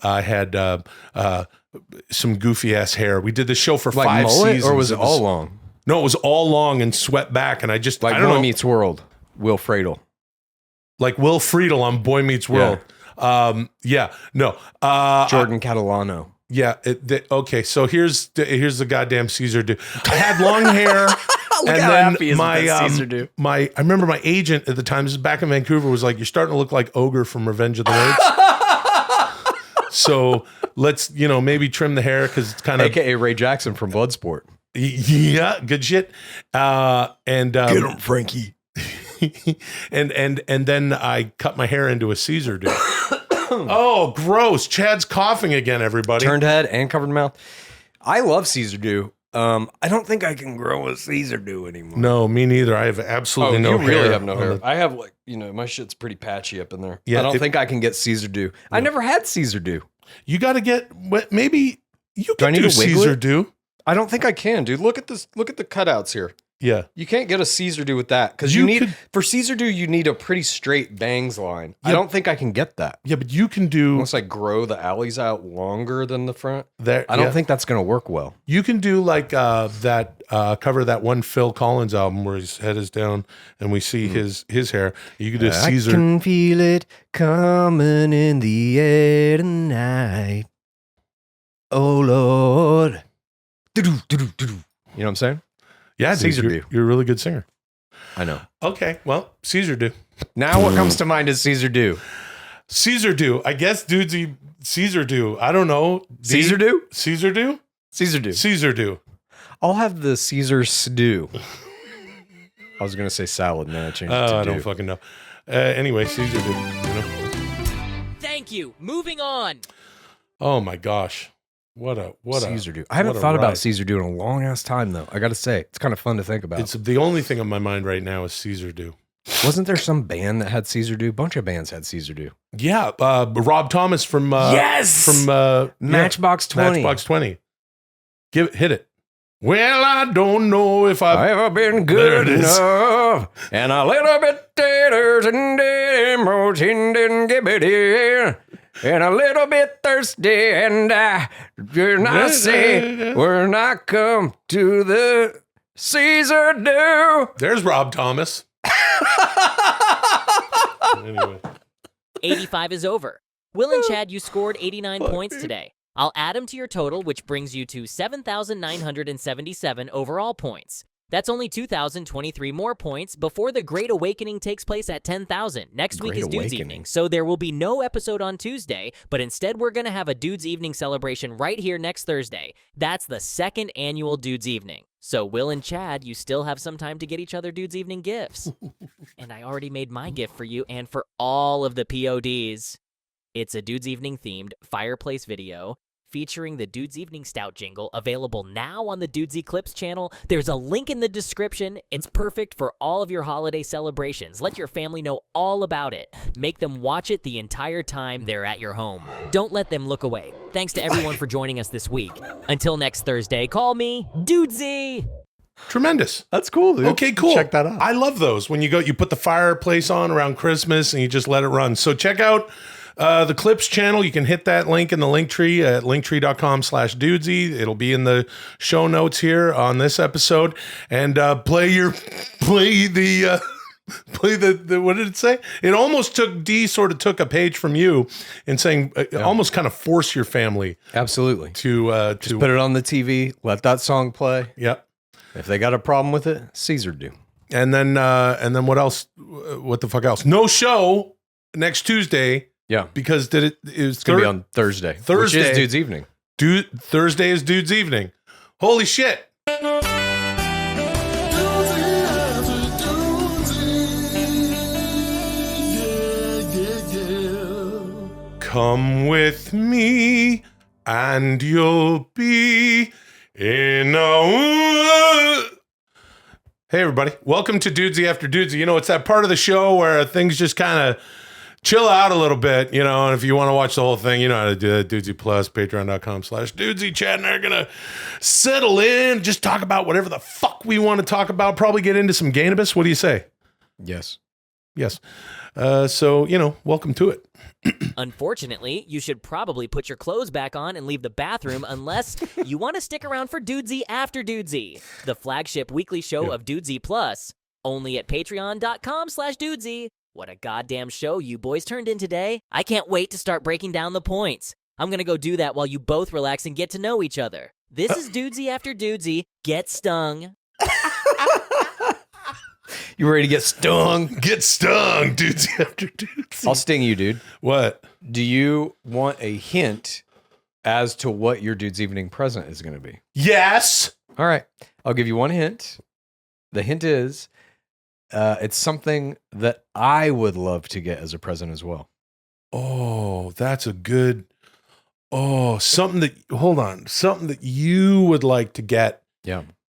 some goofy ass hair. We did this show for like 5 mullet, seasons. or was it all long? No, it was all long and swept back. And I just, like I don't Boy know. Meets World, Will Friedle. Like Will Friedle on Boy Meets World. Jordan Yeah. Catalano. Okay. So here's the goddamn Caesar do. I had long hair. Look how happy is that Caesar do. I remember my agent at the time, this is back in Vancouver, was like, you're starting to look like Ogre from Revenge of the Lakes. So let's, maybe trim the hair because it's kind of... AKA Ray Jackson from Bloodsport. Yeah, good shit. Get him, Frankie. and then I cut my hair into a Caesar do. Oh, gross. Chad's coughing again, everybody. Turned head and covered mouth. I love Caesar do. I don't think I can grow a Caesar do anymore. No, me neither. I have absolutely no hair. You really have no hair. I have my shit's pretty patchy up in there. Yeah, I don't think I can get Caesar do. No. I never had Caesar do. You got to get, maybe you can do to Caesar do. I don't think I can, dude. Look at this. Look at the cutouts here. Yeah. You can't get a Caesar do with that because for Caesar do, you need a pretty straight bangs line. I don't think I can get that. Yeah, but you can do... Unless I grow the alleys out longer than the front. I don't think that's going to work well. You can do like that cover of that one Phil Collins album where his head is down and we see his hair. You can do Caesar. I can feel it coming in the air tonight. Oh, Lord. You know what I'm saying? Yeah, Caesar dude, do. You're a really good singer. I know. Okay, well, Caesar do. Now what comes to mind is Caesar do. Caesar do. I guess Dudesy Caesar do. I don't know. Caesar do? Caesar do? Caesar do. Caesar do. I'll have the Caesar stew. I was going to say salad, man. I changed it to I don't do. fucking know. Anyway, Caesar do. You know? Thank you. Moving on. Oh my gosh. What a Caesar do. I haven't thought about Caesar do in a long ass time though. I got to say, it's kind of fun to think about. It's the only thing on my mind right now is Caesar do. Wasn't there some band that had Caesar do? A bunch of bands had Caesar do. Yeah, Rob Thomas from Matchbox 20. Matchbox 20. Hit it. Well, I don't know if I've ever been good enough, and a little bit taters and emotion didn't give it in, and a little bit thirsty, and when I say when I come to the Caesar do. There's Rob Thomas. Anyway. 85 is over. Will and Chad, you scored 89 points today. I'll add them to your total, which brings you to 7,977 overall points. That's only 2,023 more points before the Great Awakening takes place at 10,000. Next week is Dudes Evening, so there will be no episode on Tuesday, but instead we're going to have a Dudes Evening celebration right here next Thursday. That's the second annual Dudes Evening. So Will and Chad, you still have some time to get each other Dudes Evening gifts. And I already made my gift for you and for all of the PODs. It's a Dudes Evening themed fireplace video featuring the Dudes Evening Stout jingle, available now on the Dudesy Clips channel. There's a link in the description. It's perfect for all of your holiday celebrations. Let your family know all about it. Make them watch it the entire time they're at your home. Don't let them look away. Thanks to everyone for joining us this week. Until next Thursday, call me Dudesy. Tremendous. That's cool, dude. Okay, cool. Check that out. I love those. When you put the fireplace on around Christmas and you just let it run. So check out the Clips channel. You can hit that link in the link tree at linktree.com/Dudesy. It'll be in the show notes here on this episode. And play the what did it say? It almost sort of took a page from you in saying almost kind of force your family. Absolutely. To put it on the TV, let that song play. Yep. If they got a problem with it, Caesar do. And then what else? What the fuck else? No show next Tuesday. Yeah. Because it's going to be on Thursday. Which is Dude's Evening. Thursday is Dude's Evening. Holy shit. Come with me and you'll be in a... Hey, everybody. Welcome to Dudesy After Dudesy. You know, it's that part of the show where things just kind of chill out a little bit, you know, and if you want to watch the whole thing, you know how to do that. Dudesy Plus, patreon.com/Dudesy. Chad and I are going to settle in, just talk about whatever the fuck we want to talk about, probably get into some Gainabus. What do you say? Yes. So, you know, welcome to it. Unfortunately, you should probably put your clothes back on and leave the bathroom unless you want to stick around for Dudesy After Dudesy, the flagship weekly show of Dudesy Plus, only at patreon.com/Dudesy. What a goddamn show you boys turned in today. I can't wait to start breaking down the points. I'm going to go do that while you both relax and get to know each other. This is Dudesy After Dudesy. Get stung. You ready to get stung? Get stung, Dudesy After Dudesy. I'll sting you, dude. What? Do you want a hint as to what your Dude's Evening present is going to be? Yes. All right. I'll give you one hint. The hint is it's something that I would love to get as a present as well. Oh, that's a good... Oh, something that you would like to get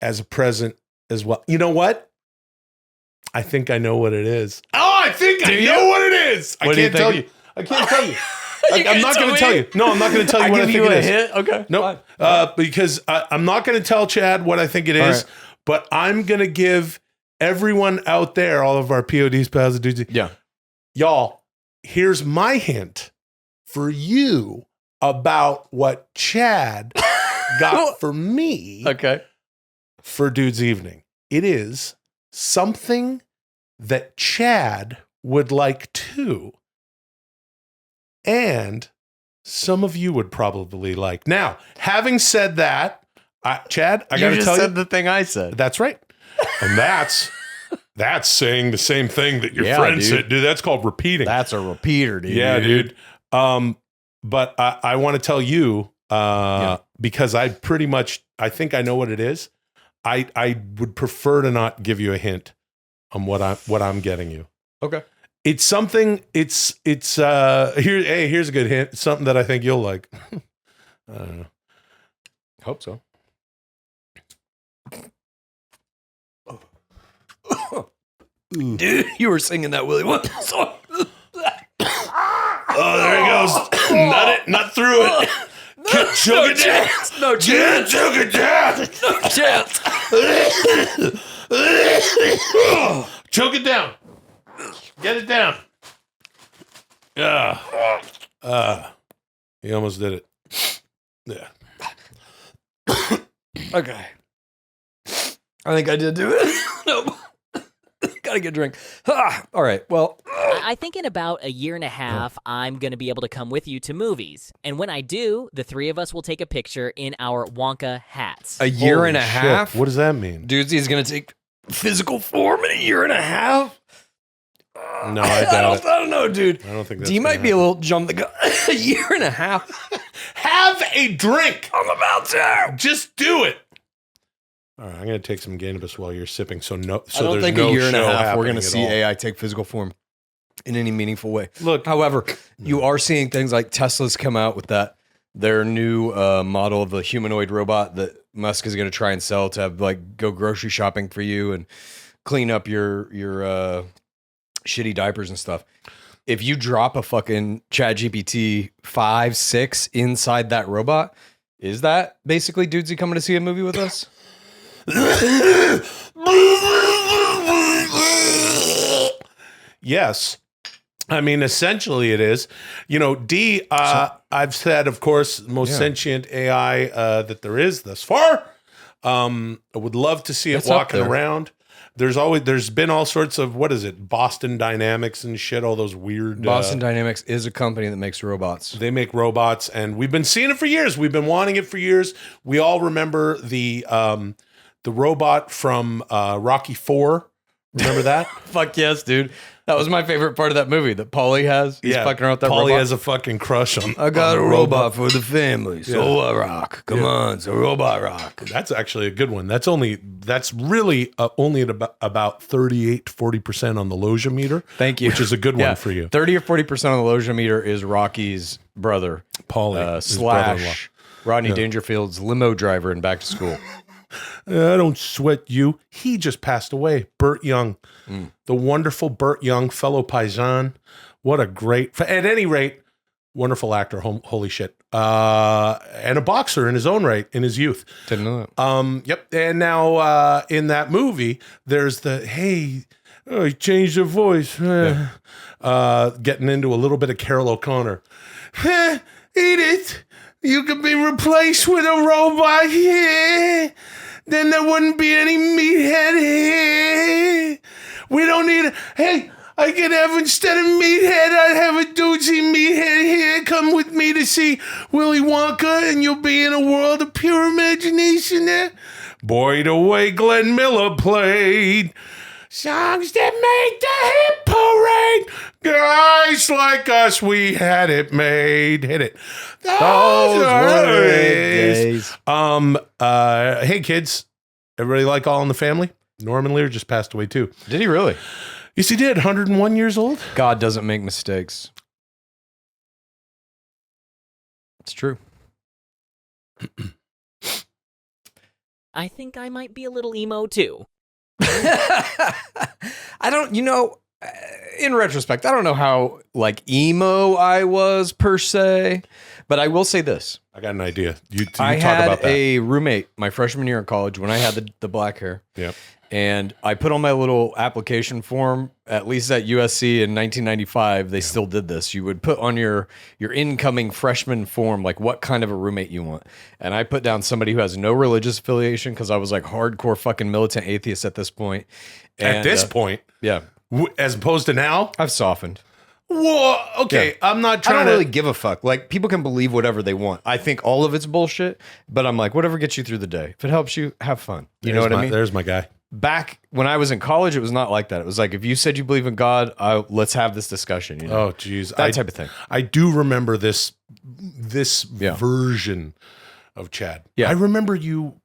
as a present as well. You know what? I think I know what it is. Oh, I think I know what it is. I can't tell you. I'm not going to tell you. No, I'm not going to tell you what I think it is. Hint? Okay. No, because I'm not going to tell Chad what I think it is, but I'm going to give everyone out there, all of our PODs, pals, and dudes. Yeah. Y'all, here's my hint for you about what Chad got for me for Dude's Evening. It is something that Chad would like too. And some of you would probably like. Now, having said that, Chad, I got to tell you. You just said the thing I said. That's right. And that's saying the same thing that your friend said. Dude, that's called repeating. That's a repeater, dude. Yeah, dude. But I want to tell you, because I think I know what it is. I would prefer to not give you a hint on what I'm getting you. Okay. It's something. It's here. Hey, here's a good hint. Something that I think you'll like. I don't know. Hope so. Dude, you were singing that Willy Wonka song. Oh, there he goes. Not through it. Choke it down. No chance. Choke it down. No chance. Choke it down. Get it down. He almost did it. Yeah. Okay. I think I did do it. Nope. Gotta get a drink. All right. Well, I think in about a year and a half, I'm going to be able to come with you to movies. And when I do, the three of us will take a picture in our Wonka hats. a year Holy and a shit. half. What does that mean? Dudesy is gonna take physical form in a year and a half. No, I doubt it. I don't know, dude. I don't think that's D might gonna be a little jump the gun. A year and a half. Have a drink. I'm about to. Just do it. All right, I'm going to take some Ganabus while you're sipping. So I don't there's think no a year and a show half we're happening gonna at see all. AI take physical form in any meaningful way. Look, However, you are seeing things like Tesla's come out with their new model of the humanoid robot that Musk is going to try and sell to have, like, go grocery shopping for you and clean up your shitty diapers and stuff. If you drop a fucking ChatGPT 5, 6 inside that robot, is that basically Dudesy coming to see a movie with us? yes. I mean, essentially it is. You know, D, I've said, of course, most sentient AI that there is thus far. I would love to see it It's up walking there. around. There's been all sorts of, what is it, Boston Dynamics and shit, all those weird... Boston Dynamics is a company that makes robots. They make robots, and we've been seeing it for years. We've been wanting it for years. We all remember the robot from Rocky IV. Remember that? Fuck yes, dude. That was my favorite part of that movie that Paulie has. He's fucking around with that Paulie robot. has a fucking crush on. I got on a the robot for the family. So rock. Come on, so robot rock. That's actually a good one. That's really only at about 38 to 40% on the Loja meter. Thank you. Which is a good one for you. 30 or 40% of the Loja meter is Rocky's brother. Paulie, his brother-in-law. Slash Rodney Dangerfield's limo driver in Back to School. I don't sweat you. He just passed away. Burt Young, the wonderful Burt Young, fellow Paisan. What a great, at any rate, wonderful actor. Holy shit. And a boxer in his own right in his youth. Didn't know that. Yep. And now in that movie, there's he changed her voice. Getting into a little bit of Carol O'Connor. Edith, you could be replaced with a robot here. Then there wouldn't be any meathead here. We don't need I could have, instead of meathead, I'd have a Dudesy meathead here. Come with me to see Willy Wonka, and you'll be in a world of pure imagination there. Boy, the way Glenn Miller played. Songs that make the hit parade. Guys like us, we had it made. Hit it. Those were the days. Hey kids, everybody like All in the Family? Norman Lear just passed away too. Did he really? Yes, he did. 101 years old. God doesn't make mistakes. It's true. I think I might be a little emo too. I don't, in retrospect, I don't know how like emo I was per se, but I will say this. I got an idea. You I talk had about that. a roommate my freshman year in college when I had the black hair. Yep. And I put on my little application form, at least at USC in 1995, they still did this. You would put on your incoming freshman form, like what kind of a roommate you want. And I put down somebody who has no religious affiliation because I was like hardcore fucking militant atheist at this point. At this point, yeah, as opposed to now. I've softened. Whoa, okay. Yeah. I'm not I trying don't to really give a fuck. Like, people can believe whatever they want. I think all of it's bullshit, but I'm like, whatever gets you through the day. If it helps you, have fun. You know what I mean? There's my guy. Back when I was in college, it was not like that. It was like, if you said you believe in God, let's have this discussion. You know? Oh, geez. That type of thing. I do remember this version of Chad. Yeah. I remember you.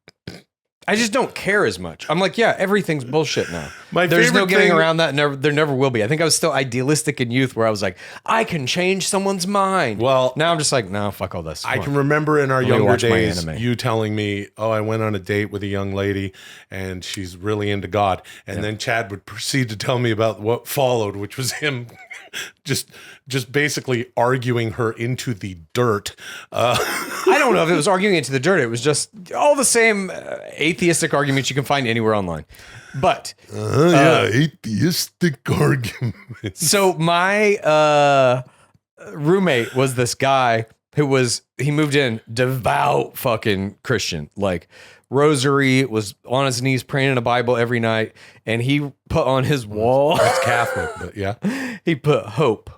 I just don't care as much. I'm like, yeah, everything's bullshit now. There's no favorite getting thing- around that. There never will be. I think I was still idealistic in youth where I was like, I can change someone's mind. Well, now I'm just like, no, fuck all this. I Come can on. remember in our Let me younger watch my days, anime. you telling me, "Oh, I went on a date with a young lady, and she's really into God." And then Chad would proceed to tell me about what followed, which was him just basically arguing her into the dirt. I don't know if it was arguing into the dirt. It was just all the same atheistic arguments you can find anywhere online. But atheistic arguments. so my roommate was this guy he moved in devout fucking Christian, like rosary, was on his knees praying in a Bible every night, and he put on his wall. That's Catholic, but yeah. He put hope.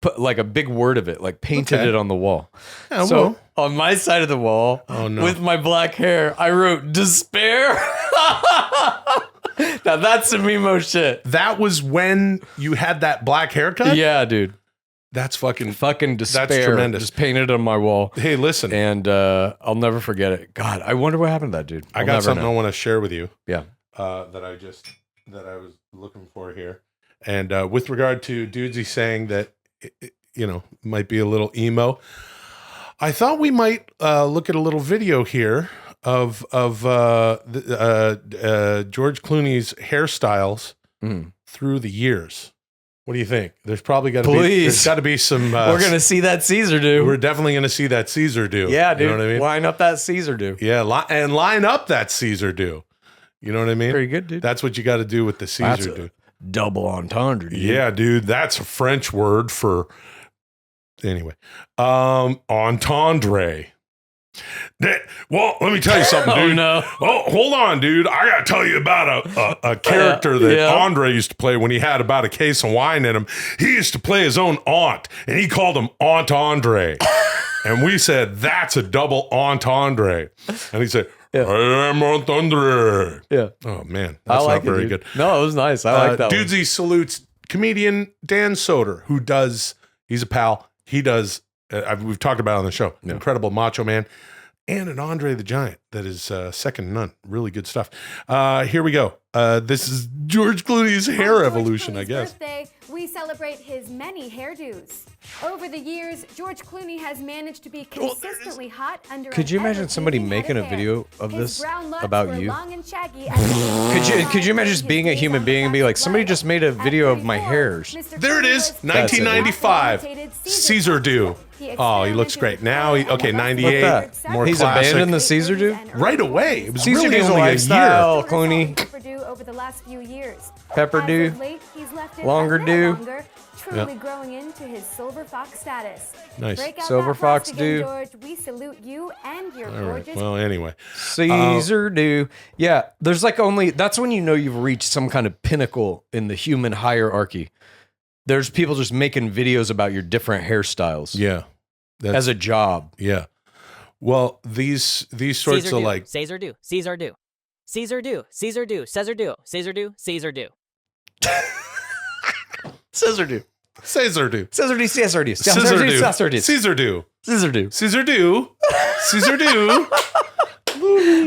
Put like a big word of it, like painted Okay. it on the wall. Yeah, so well. on my side of the wall, no. with my black hair, I wrote despair. Now that's some emo shit. That was when you had that black haircut? Yeah, dude. That's fucking. Fucking despair. That's tremendous. Just painted on my wall. Hey, listen. And I'll never forget it. God, I wonder what happened to that dude. I I'll got never something know. I want to share with you. Yeah. That I was looking for here. And with regard to Dudesy saying that, might be a little emo, I thought we might look at a little video here of George Clooney's hairstyles through the years. What do you think? There's probably got to be. Please. There's got to be some. We're gonna see that Caesar do. We're definitely gonna see that Caesar do. Yeah, dude. You know what I mean? Line up that Caesar do. Yeah, and line up that Caesar do. You know what I mean? Pretty good, dude. That's what you got to do with the That's Caesar a do. double entendre, dude. Yeah, dude, that's a French word for. Anyway, entendre. Well, let me tell you something, dude. Oh, no. Oh, hold on, dude. I got to tell you about a character that Yeah. Andre used to play when he had about a case of wine in him. He used to play his own aunt, and he called him Aunt Andre. And we said, that's a double entendre. And he said, Yeah. I am Aunt Andre. Yeah. Oh, man. I That's like not very it, dude. good. No, it was nice. I like that one. Dudesy salutes comedian Dan Soder, who does, he's a pal. He does, we've talked about it on the show, incredible macho man, and an Andre the Giant that is second to none. Really good stuff. Here we go. This is George Clooney's hair On George evolution, I Clooney's guess. Birthday, we celebrate his many hairdos. Over the years, George Clooney has managed to be consistently hot under. Could you an imagine somebody ever-changing making head a of video hair. of His this brown locks about were you? long and shaggy as Could you imagine being a human being and be like, somebody just made a video of my hairs? There it is, 1995. Caesar do. Oh, he looks great. Now, okay, 98. Look at that. More He's classic. abandoned the Caesar do? Right away. It was Caesar really do's a only a year. lifestyle. Clooney. Over the last few years. Pepper As do. of late, he's left it Longer a little do. longer, truly growing into his silver fox status. Nice. Break out Silver that fox plastic do. George. We salute you and your All right. gorgeous. Well, anyway. Caesar do. Yeah, there's like that's when you know you've reached some kind of pinnacle in the human hierarchy. There's people just making videos about your different hairstyles Yeah. as a job. Yeah. Well, these sorts Caesar of do. like Caesar do. Caesar do. Caesar do. Caesar do. Caesar do. Caesar do. Caesar do. Caesar do. Caesar do. Caesar do. Caesar do. Caesar do. Caesar do. Caesar do. Caesar do. Caesar do. Caesar do.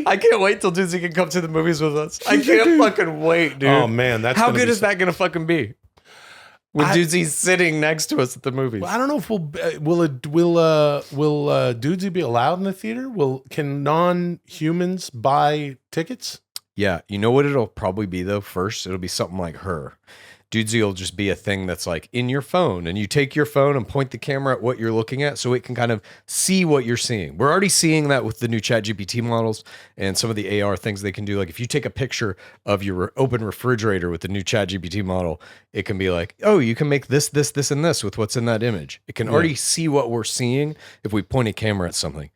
I can't wait till Dudesy can come to the movies with us. I can't fucking wait, dude. Oh man, that's how gonna good be is that gonna fucking be? When I- Dudesy sitting next to us at the movies. I don't know if will Dudesy be allowed in the theater? Can non-humans buy tickets? Yeah, you know what it'll probably be though. First, it'll be something like Her. Dudesy will just be a thing that's like in your phone, and you take your phone and point the camera at what you're looking at, so it can kind of see what you're seeing. We're already seeing that with the new ChatGPT models and some of the AR things they can do. Like if you take a picture of your open refrigerator with the new ChatGPT model, it can be like, oh, you can make this, this, this, and this with what's in that image. It can already see what we're seeing if we point a camera at something.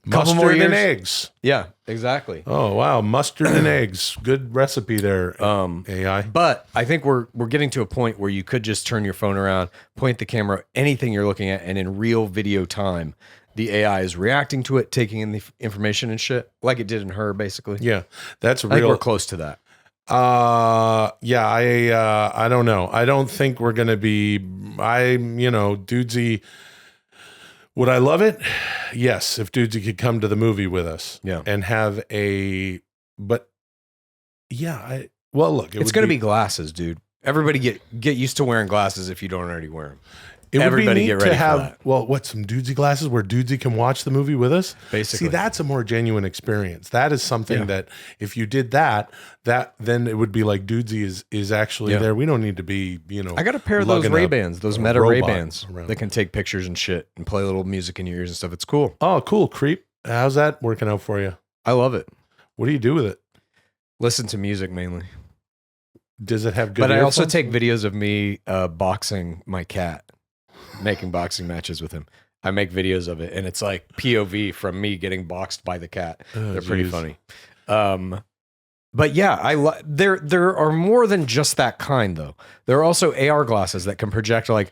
Couple Mustard more and years. eggs. Yeah, exactly. Oh wow, mustard and eggs. Good recipe there. AI. But I think we're getting to a point where you could just turn your phone around, point the camera, anything you're looking at, and in real video time, the AI is reacting to it, taking in the information and shit, like it did in Her, basically. Yeah, that's I think real. we're close to that. Yeah, I don't know. I don't think we're gonna be. Dudesy. Would I love it? Yes, if Dudesy could come to the movie with us, Yeah. and have but yeah, Well, look, It's going to be glasses, dude. Everybody get used to wearing glasses if you don't already wear them. It would Everybody be neat get ready to have, for that. well, what, some Dudesy glasses where Dudesy can watch the movie with us? Basically. See, that's a more genuine experience. That is something that if you did that then it would be like Dudesy is actually there. We don't need to be, I got a pair of those lugging Ray-Bans, those Meta robot Ray-Bans around. that can take pictures and shit and play a little music in your ears and stuff. It's cool. Oh, cool. Creep. How's that working out for you? I love it. What do you do with it? Listen to music mainly. Does it have good But I also earphones? take videos of me boxing my cat, making boxing matches with him. I make videos of it, and it's like POV from me getting boxed by the cat. They're pretty geez. funny. But yeah, there are more than just that kind though. There are also AR glasses that can project like,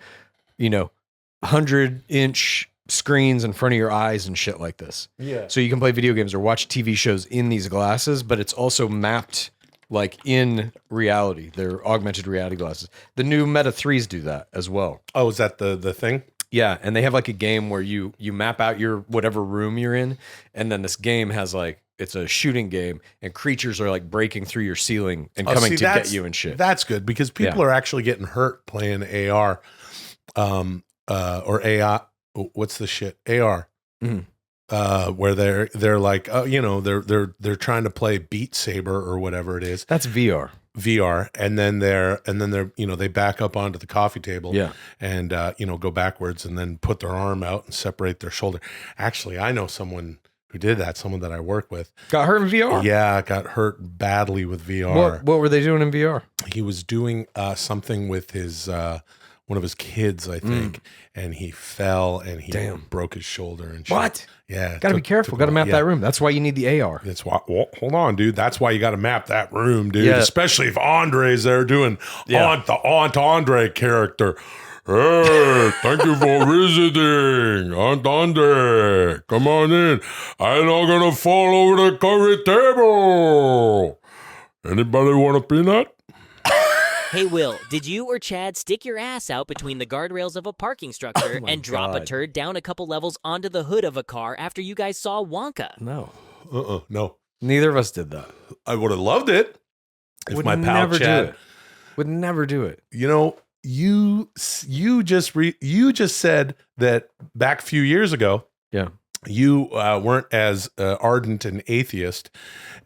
100-inch screens in front of your eyes and shit like this. Yeah. So you can play video games or watch TV shows in these glasses, but it's also mapped like in reality. They're augmented reality glasses. The new Meta 3s do that as well. Oh, is that the thing? Yeah, and they have like a game where you map out your whatever room you're in, and then this game has like, it's a shooting game, and creatures are like breaking through your ceiling and coming to get you and shit. That's good because people are actually getting hurt playing AR, or AI. What's the shit? AR. Where they're like, they're trying to play Beat Saber or whatever it is. That's VR. VR, and then they're they back up onto the coffee table, and go backwards and then put their arm out and separate their shoulder. Actually, I know someone who did that. Someone that I work with Got hurt in VR. Yeah, got hurt badly with VR. What were they doing in VR? He was doing something with his one of his kids, I think, and he fell and he broke his shoulder and shit. What? Yeah, Got to be careful. Got to map that room. That's why you need the AR. That's why. Well, hold on, dude. That's why you got to map that room, dude. Yeah. Especially if Andre's there doing the Aunt Andre character. Hey, thank you for visiting, Aunt Andre. Come on in. I'm not gonna fall over the coffee table. Anybody want a peanut? Hey, Will, did you or Chad stick your ass out between the guardrails of a parking structure and drop a turd down a couple levels onto the hood of a car after you guys saw Wonka? No. No. Neither of us did that. I would have loved it if Would my pal never Chad. do it. Would never do it. You just said that back a few years ago. Yeah. You weren't as ardent an atheist,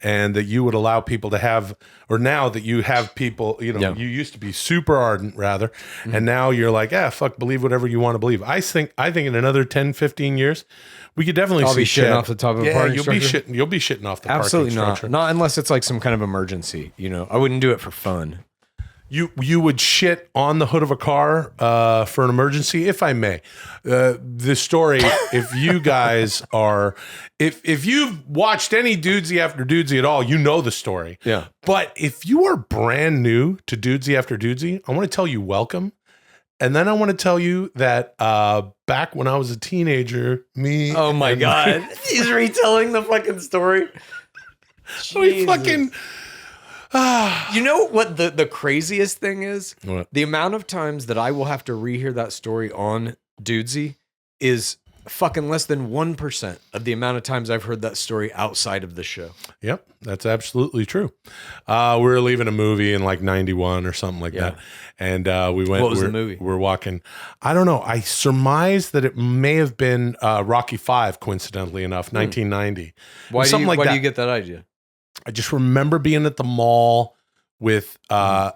and that you would allow people to have, or now that you have people, you used to be super ardent rather, and now you're like, fuck, believe whatever you want to believe. I think in another 10, 15 years, we could definitely I'll see be shitting Chad. off the top of a parking structure. You'll be shitting off the Absolutely parking not. structure. Not unless it's like some kind of emergency. I wouldn't do it for fun. You would shit on the hood of a car for an emergency, if I may. The story, if you guys are, if you've watched any Dudesy After Dudesy at all, you know the story. Yeah. But if you are brand new to Dudesy After Dudesy, I want to tell you welcome. And then I want to tell you that back when I was a teenager, me. Oh my God. He's retelling the fucking story. We fucking. You know what the craziest thing is? What? The amount of times that I will have to rehear that story on Dudesy is fucking less than 1% of the amount of times I've heard that story outside of the show. Yep, that's absolutely true. We were leaving a movie in like 91 or something like that. And we went. What was the movie? We're walking. I don't know. I surmise that it may have been Rocky V, coincidentally enough, 1990. Why Something like do that. you get that idea? I just remember being at the mall with one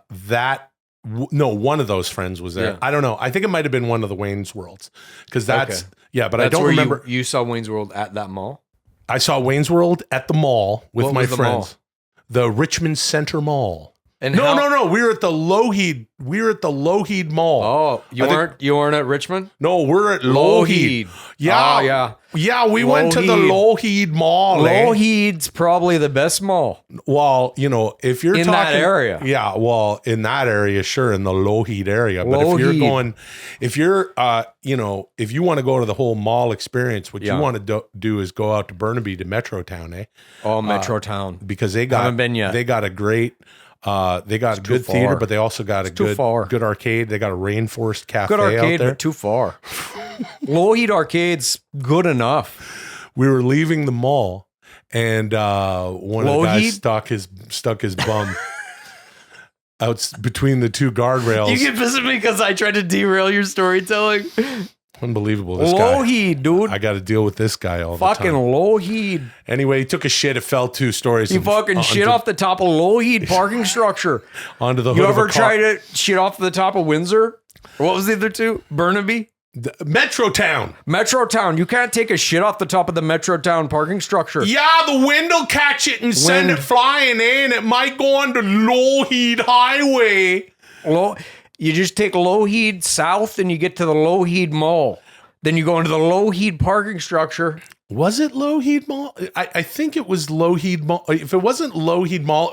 of those friends was there. Yeah. I don't know. I think it might have been one of the Wayne's Worlds because that's Okay. but That's I don't where remember. You saw Wayne's World at that mall? I saw Wayne's World at the mall with What my was the friends. mall? The Richmond Center Mall. And No. how- We were at the Lougheed. We were at the Lougheed Mall. Oh, you weren't at Richmond? No, we're at Lougheed. Yeah, Oh, yeah. Yeah, we went to the Lougheed Mall. Lougheed's probably the best mall. Well, if you're In talking that area. yeah. Well, in that area, sure, in the Lougheed area. But if you're Lougheed. going, if you want to go to the whole mall experience, what you want to do is go out to Burnaby to Metrotown, eh? Oh, Metro Town. Because they got Haven't been yet. They got a great. They got a too good theater, far. but they also got a too far. good arcade. They got a Rainforest Cafe Good arcade, out there. but too far. Lougheed Arcade's good enough. We were leaving the mall, and one of the guys Lougheed? stuck his bum. out between the two guardrails. You get pissed at me because I tried to derail your storytelling. Unbelievable. This Low guy. heat, dude. I got to deal with this guy all the Fucking time. low heat. Anyway, he took a shit. It fell 2 stories. You fucking shit off the top of low heat parking structure. onto the hood You of a ever car. tried to shit off the top of Windsor? What was the other two? Burnaby? Metro Town. Metro Town. You can't take a shit off the top of the Metro Town parking structure. Yeah, the wind will catch it and send Wind. it flying in. It might go on the Lougheed Highway. You just take Lougheed south and you get to the Lougheed Mall. Then you go into the Lougheed parking structure. Was it Lougheed Mall? I think it was Lougheed Mall. If it wasn't Lougheed Mall,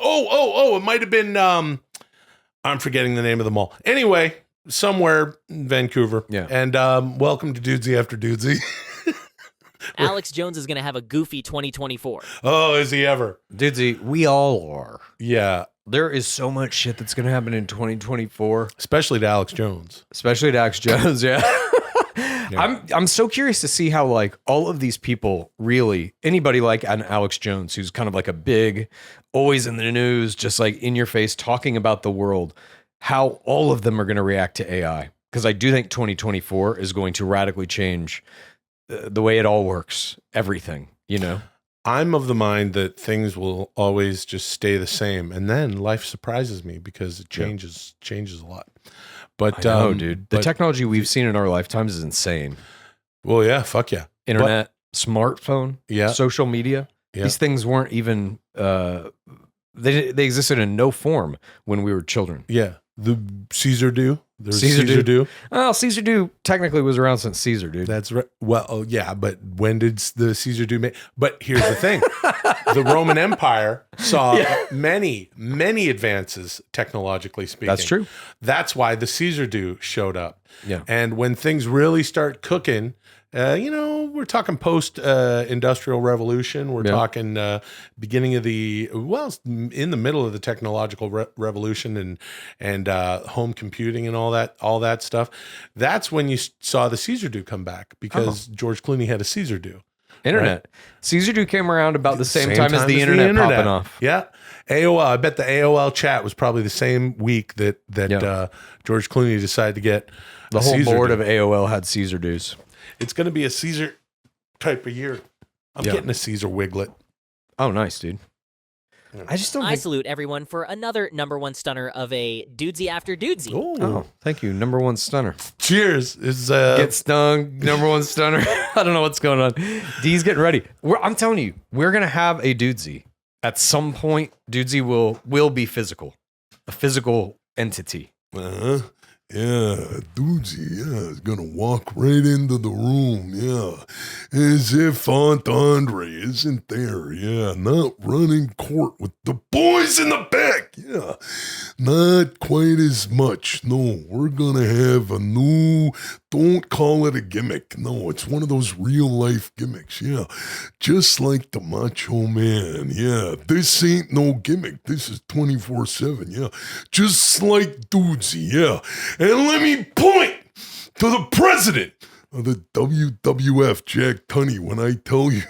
it might have been. I'm forgetting the name of the mall. Anyway, somewhere in Vancouver. Yeah. And welcome to Dudesy After Dudesy. Alex Jones is going to have a goofy 2024. Oh, is he ever? Dudesy, we all are. Yeah. There is so much shit that's going to happen in 2024. Especially to Alex Jones. Especially to Alex Jones, yeah. I'm so curious to see how like all of these people really, anybody like an Alex Jones, who's kind of like a big, always in the news, just like in your face, talking about the world, how all of them are going to react to AI. Because I do think 2024 is going to radically change the way it all works, everything, you know? I'm of the mind that things will always just stay the same. And then life surprises me because it changes a lot. But I know, dude. The technology we've seen in our lifetimes is insane. Well, yeah, fuck yeah. Internet, smartphone, social media. Yeah. These things weren't even they existed in no form when we were children. Yeah. The Caesar do. There's Caesar Caesar do. Well, Caesar do technically was around since Caesar, dude. That's right. Well, yeah, but when did the Caesar do make? But here's the thing. The Roman Empire saw many, many advances technologically speaking. That's true. That's why the Caesar do showed up. Yeah. And when things really start cooking, we're talking post-industrial revolution. We're talking beginning of in the middle of the technological revolution and home computing and all that stuff. That's when you saw the Caesar do come back because George Clooney had a Caesar do. Internet. Right? Caesar do came around about the same time as the internet popping off. Yeah. AOL. I bet the AOL chat was probably the same week that George Clooney decided to get the whole Caesar board do. of AOL had Caesar do's. It's going to be a Caesar type of year. I'm getting a Caesar Wiglet. Oh, nice, dude. I just don't. I salute everyone for another #1 stunner of a Dudesy After Dudesy. Oh, thank you. #1 stunner. Cheers. Get stung. #1 stunner. I don't know what's going on. D's getting ready. I'm telling you, we're gonna have a Dudesy at some point. Dudesy will be physical, a physical entity. Yeah, Dudesy, is gonna walk right into the room, as if Aunt Andre isn't there, not running court with the boys in the back, not quite as much. No, we're gonna have a new, don't call it a gimmick, no, it's one of those real life gimmicks, just like the Macho Man, this ain't no gimmick, this is 24/7, just like Dudesy, and let me point to the president of the WWF, Jack Tunney, when I tell you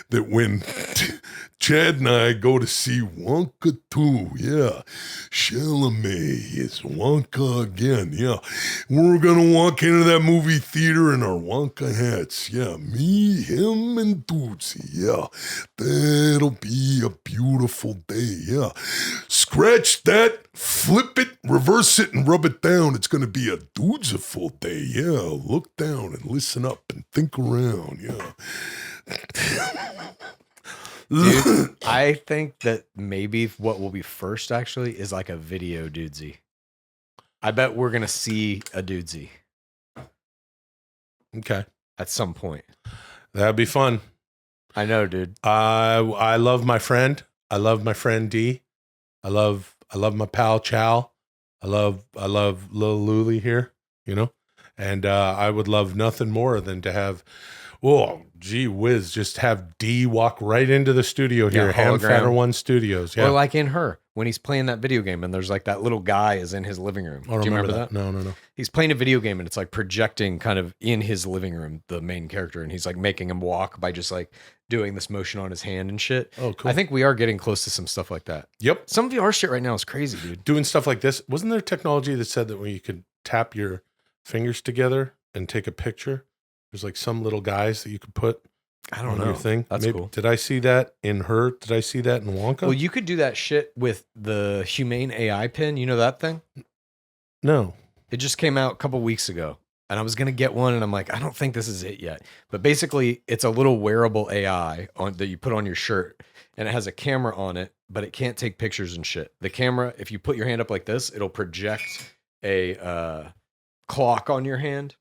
that when Chad and I go to see Wonka 2, Chalamet is Wonka again, we're gonna walk into that movie theater in our Wonka hats, me, him, and Dudesy, that'll be a beautiful day, scratch that, flip it, reverse it, and rub it down, it's gonna be a Dudesiful day, look down and listen up and think around, Dude, I think that maybe what will be first actually is like a video Dudesy. I bet we're gonna see a Dudesy. Okay. At some point. That'd be fun. I know, dude. I love my friend. I love my friend D. I love my pal Chow. I love Lil Luli here, and I would love nothing more than to have Oh, gee whiz. Just have D walk right into the studio here. Yeah, Ham hologram. Fatter One Studios. Yeah. Or like in Her, when he's playing that video game and there's like that little guy is in his living room. I don't Do you remember that? No. He's playing a video game and it's like projecting kind of in his living room, the main character, and he's like making him walk by just like doing this motion on his hand and shit. Oh, cool. I think we are getting close to some stuff like that. Yep. Some VR shit right now is crazy, dude. Doing stuff like this. Wasn't there technology that said that when you could tap your fingers together and take a picture, there's like some little guys that you could put I don't on know. your thing? That's cool. Did I see that in Her? Did I see that in Wonka? Well, you could do that shit with the Humane AI pin. You know that thing? No. It just came out a couple weeks ago. And I was going to get one and I'm like, I don't think this is it yet. But basically, it's a little wearable AI that you put on your shirt and it has a camera on it, but it can't take pictures and shit. The camera, if you put your hand up like this, it'll project a clock on your hand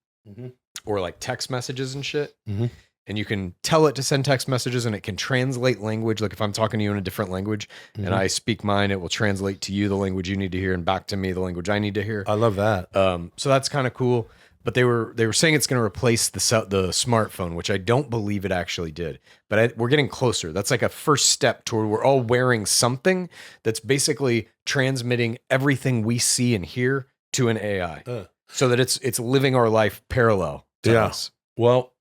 or like text messages and shit. Mhm. And you can tell it to send text messages and it can translate language. Like if I'm talking to you in a different language and I speak mine, it will translate to you the language you need to hear and back to me the language I need to hear. I love that. So that's kind of cool. But they were saying it's going to replace the smartphone, which I don't believe it actually did. But we're getting closer. That's like a first step toward we're all wearing something that's basically transmitting everything we see and hear to an AI, so that it's living our life parallel to us. Well,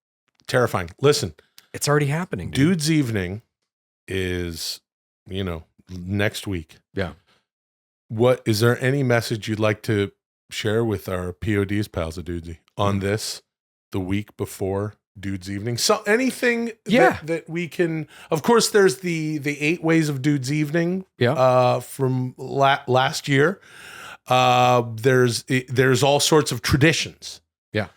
terrifying. Listen, It's already happening, dude. Dude's Evening is, next week. Yeah. What is there any message you'd like to share with our PODs, pals of Dudesy, on this, the week before Dude's Evening? So anything that we can, of course, there's the 8 ways of Dude's Evening from last year. There's all sorts of traditions. Yeah.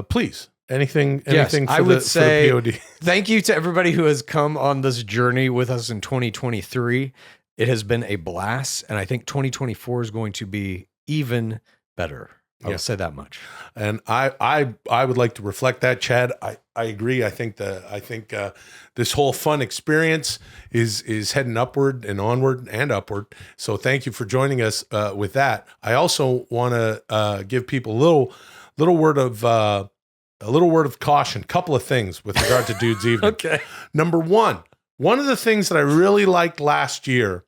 Please, anything Yes, for I would the say POD. thank you to everybody who has come on this journey with us in 2023. It has been a blast, and I think 2024 is going to be even better. I will say that much. And I would like to reflect that, Chad. I agree. I think this whole fun experience is heading upward and onward and upward. So thank you for joining us with that. I also want to give people a little word of caution. Couple of things with regard to Dude's Evening. Okay. Number one of the things that I really liked last year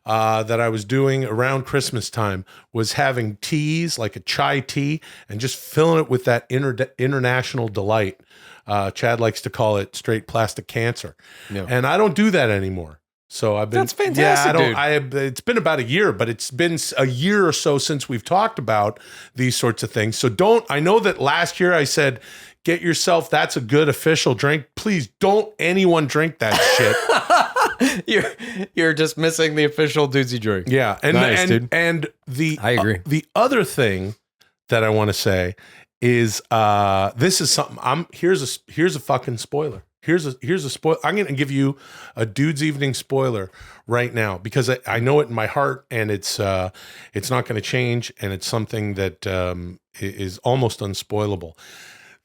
that I was doing around Christmas time was having teas, like a chai tea, and just filling it with that international delight. Chad likes to call it straight plastic cancer. No. And I don't do that anymore. So I've been. That's fantastic, It's been about a year, but it's been a year or so since we've talked about these sorts of things. So I know that last year I said, get yourself, that's a good official drink. Please don't anyone drink that shit. You're just missing the official Dudesy drink. Yeah. Nice, dude. And I agree. The other thing that I want to say is this is something here's a fucking spoiler. Here's a spoiler. I'm going to give you a Dude's Evening spoiler right now because I know it in my heart and it's not going to change, and it's something that is almost unspoilable.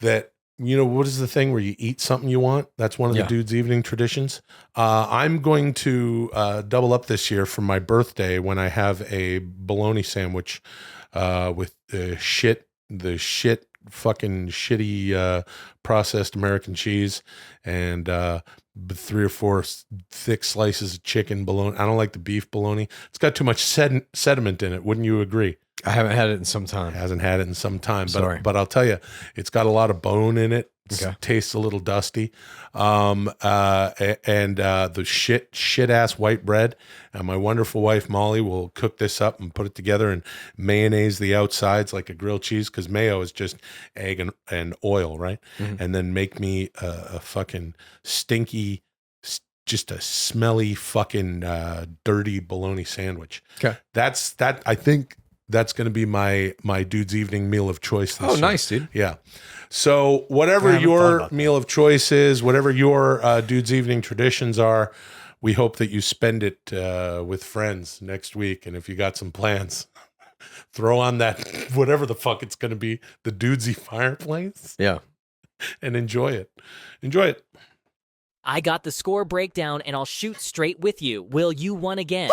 That, what is the thing where you eat something you want? That's one of the Dude's Evening traditions. I'm going to double up this year for my birthday when I have a bologna sandwich with the fucking shitty processed American cheese and 3 or 4 thick slices of chicken bologna. I don't like the beef bologna. It's got too much sediment in it. Wouldn't you agree? I haven't had it in some time. Hasn't had it in some time, Sorry. but I'll tell you, it's got a lot of bone in it. Okay. Tastes a little dusty. And the shit ass white bread. And my wonderful wife Molly will cook this up and put it together and mayonnaise the outsides like a grilled cheese, because mayo is just egg and oil, right? Mm-hmm. And then make me a fucking stinky, just a smelly fucking dirty bologna sandwich. Okay. I think that's going to be my Dude's Evening meal of choice this year. Nice, dude. Yeah. So whatever your meal of choice is, whatever your Dude's Evening traditions are, we hope that you spend it with friends next week. And if you got some plans, throw on that, whatever the fuck it's going to be, the Dudesy fireplace. Yeah. And enjoy it. Enjoy it. I got the score breakdown and I'll shoot straight with you. Will, you won again.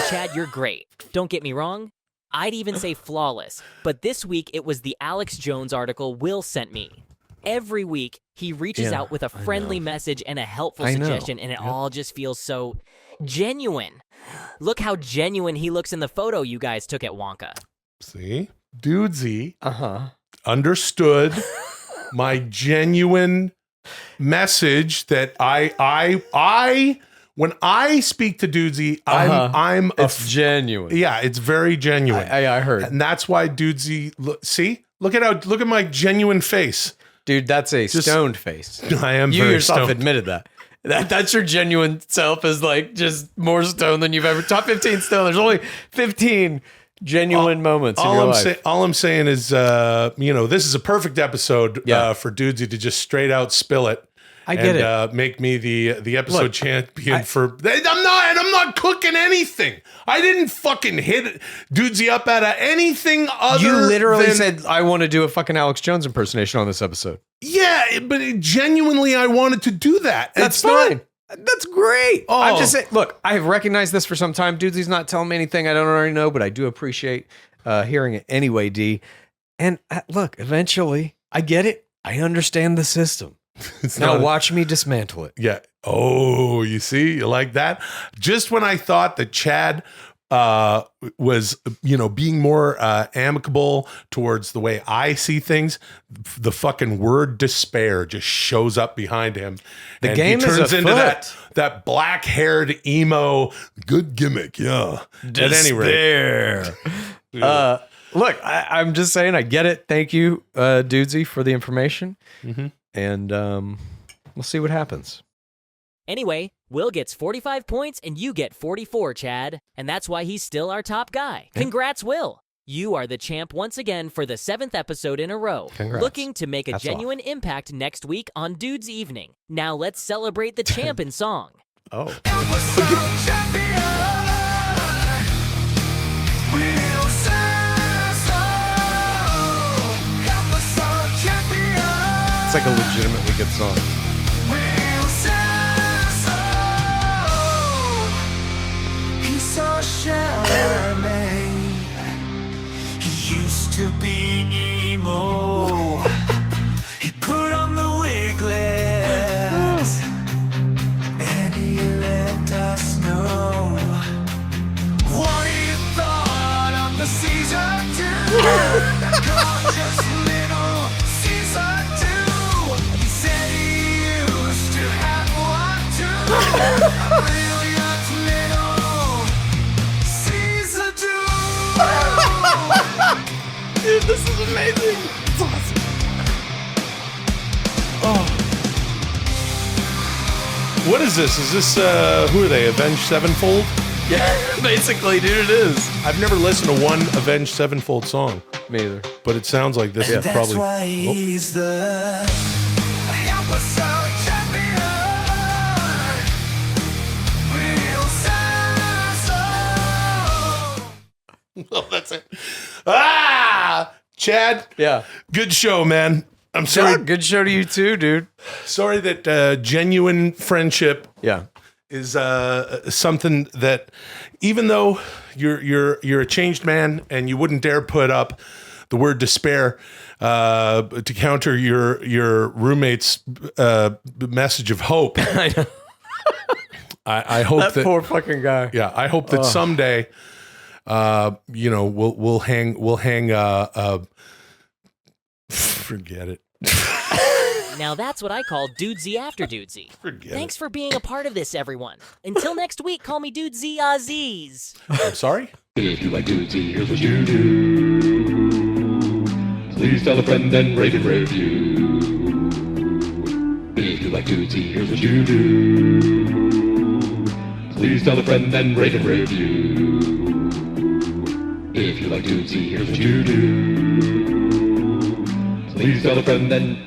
Chad, you're great. Don't get me wrong. I'd even say flawless. But this week, it was the Alex Jones article Will sent me. Every week, he reaches out with a friendly message and a helpful suggestion, and it all just feels so genuine. Look how genuine he looks in the photo you guys took at Wonka. See? Dudesy understood my genuine message that I when I speak to Dudesy, It's genuine. Yeah, it's very genuine. I heard. And that's why Dudesy, look at my genuine face. Dude, that's a stoned face. I am You very yourself stoned. admitted that. That's your genuine self is like just more stoned than you've ever. Top 15 stoned. There's only 15 genuine moments in your life. All I'm saying is, this is a perfect episode for Dudesy to just straight out spill it. I get it. Make me the episode champion for. I'm not cooking anything. I didn't fucking hit Dudesy up out of anything other. You literally than, said I want to do a fucking Alex Jones impersonation on this episode. Yeah, but genuinely, I wanted to do that. That's fine. That's great. Oh. I'm just saying, look, I have recognized this for some time. Dudesy's not telling me anything I don't already know, but I do appreciate hearing it anyway, D. And look, eventually, I get it. I understand the system. Now watch me dismantle it. Yeah. Oh, you see, you like that? Just when I thought that Chad was, being more amicable towards the way I see things, the fucking word despair just shows up behind him. The game is afoot. Into that black-haired emo. Good gimmick, yeah. At any rate. Look, I'm just saying, I get it. Thank you, Dudesy, for the information. Mm-hmm. And we'll see what happens. Anyway, Will gets 45 points and you get 44, Chad. And that's why he's still our top guy. Congrats, Will. You are the champ once again for the 7th episode in a row. Congrats. Looking to make a genuine impact next week on Dude's Evening. Now let's celebrate the champ in song. Oh. It's like a legitimately good song. He saw Chalamet. He used to be emo. He put on the wiglets and he let us know what he thought of the season 2. That gorgeous little season 2. He said he used to have one too. Brilliant little season 2. Dude, this is amazing. It's awesome. What is this? Is this, who are they, Avenged Sevenfold? Yeah, basically, dude, it is. I've never listened to one Avenged Sevenfold song, Me either. but it sounds like this is That's probably... why he's the episode champion. Real Sasso. Oh, that's it. Chad. Yeah. Good show, man. I'm sorry. Yeah, good show to you too, dude. Sorry that genuine friendship Yeah. is something that, even though you're a changed man and you wouldn't dare put up the word despair to counter your roommate's message of hope. I know. I hope that poor fucking guy. Yeah, I hope that someday, we'll hang. Forget it. Now that's what I call Dudesy after Dudesy. Thanks for being a part of this, everyone. Until next week, call me Dudesy Aziz. I'm sorry. If you like Dudesy, here's what you do. Please tell a friend and rate and review. If you like Dudesy, here's what you do. Please tell a friend and rate and review. If you like Dudesy, here's what you do. Please tell a friend and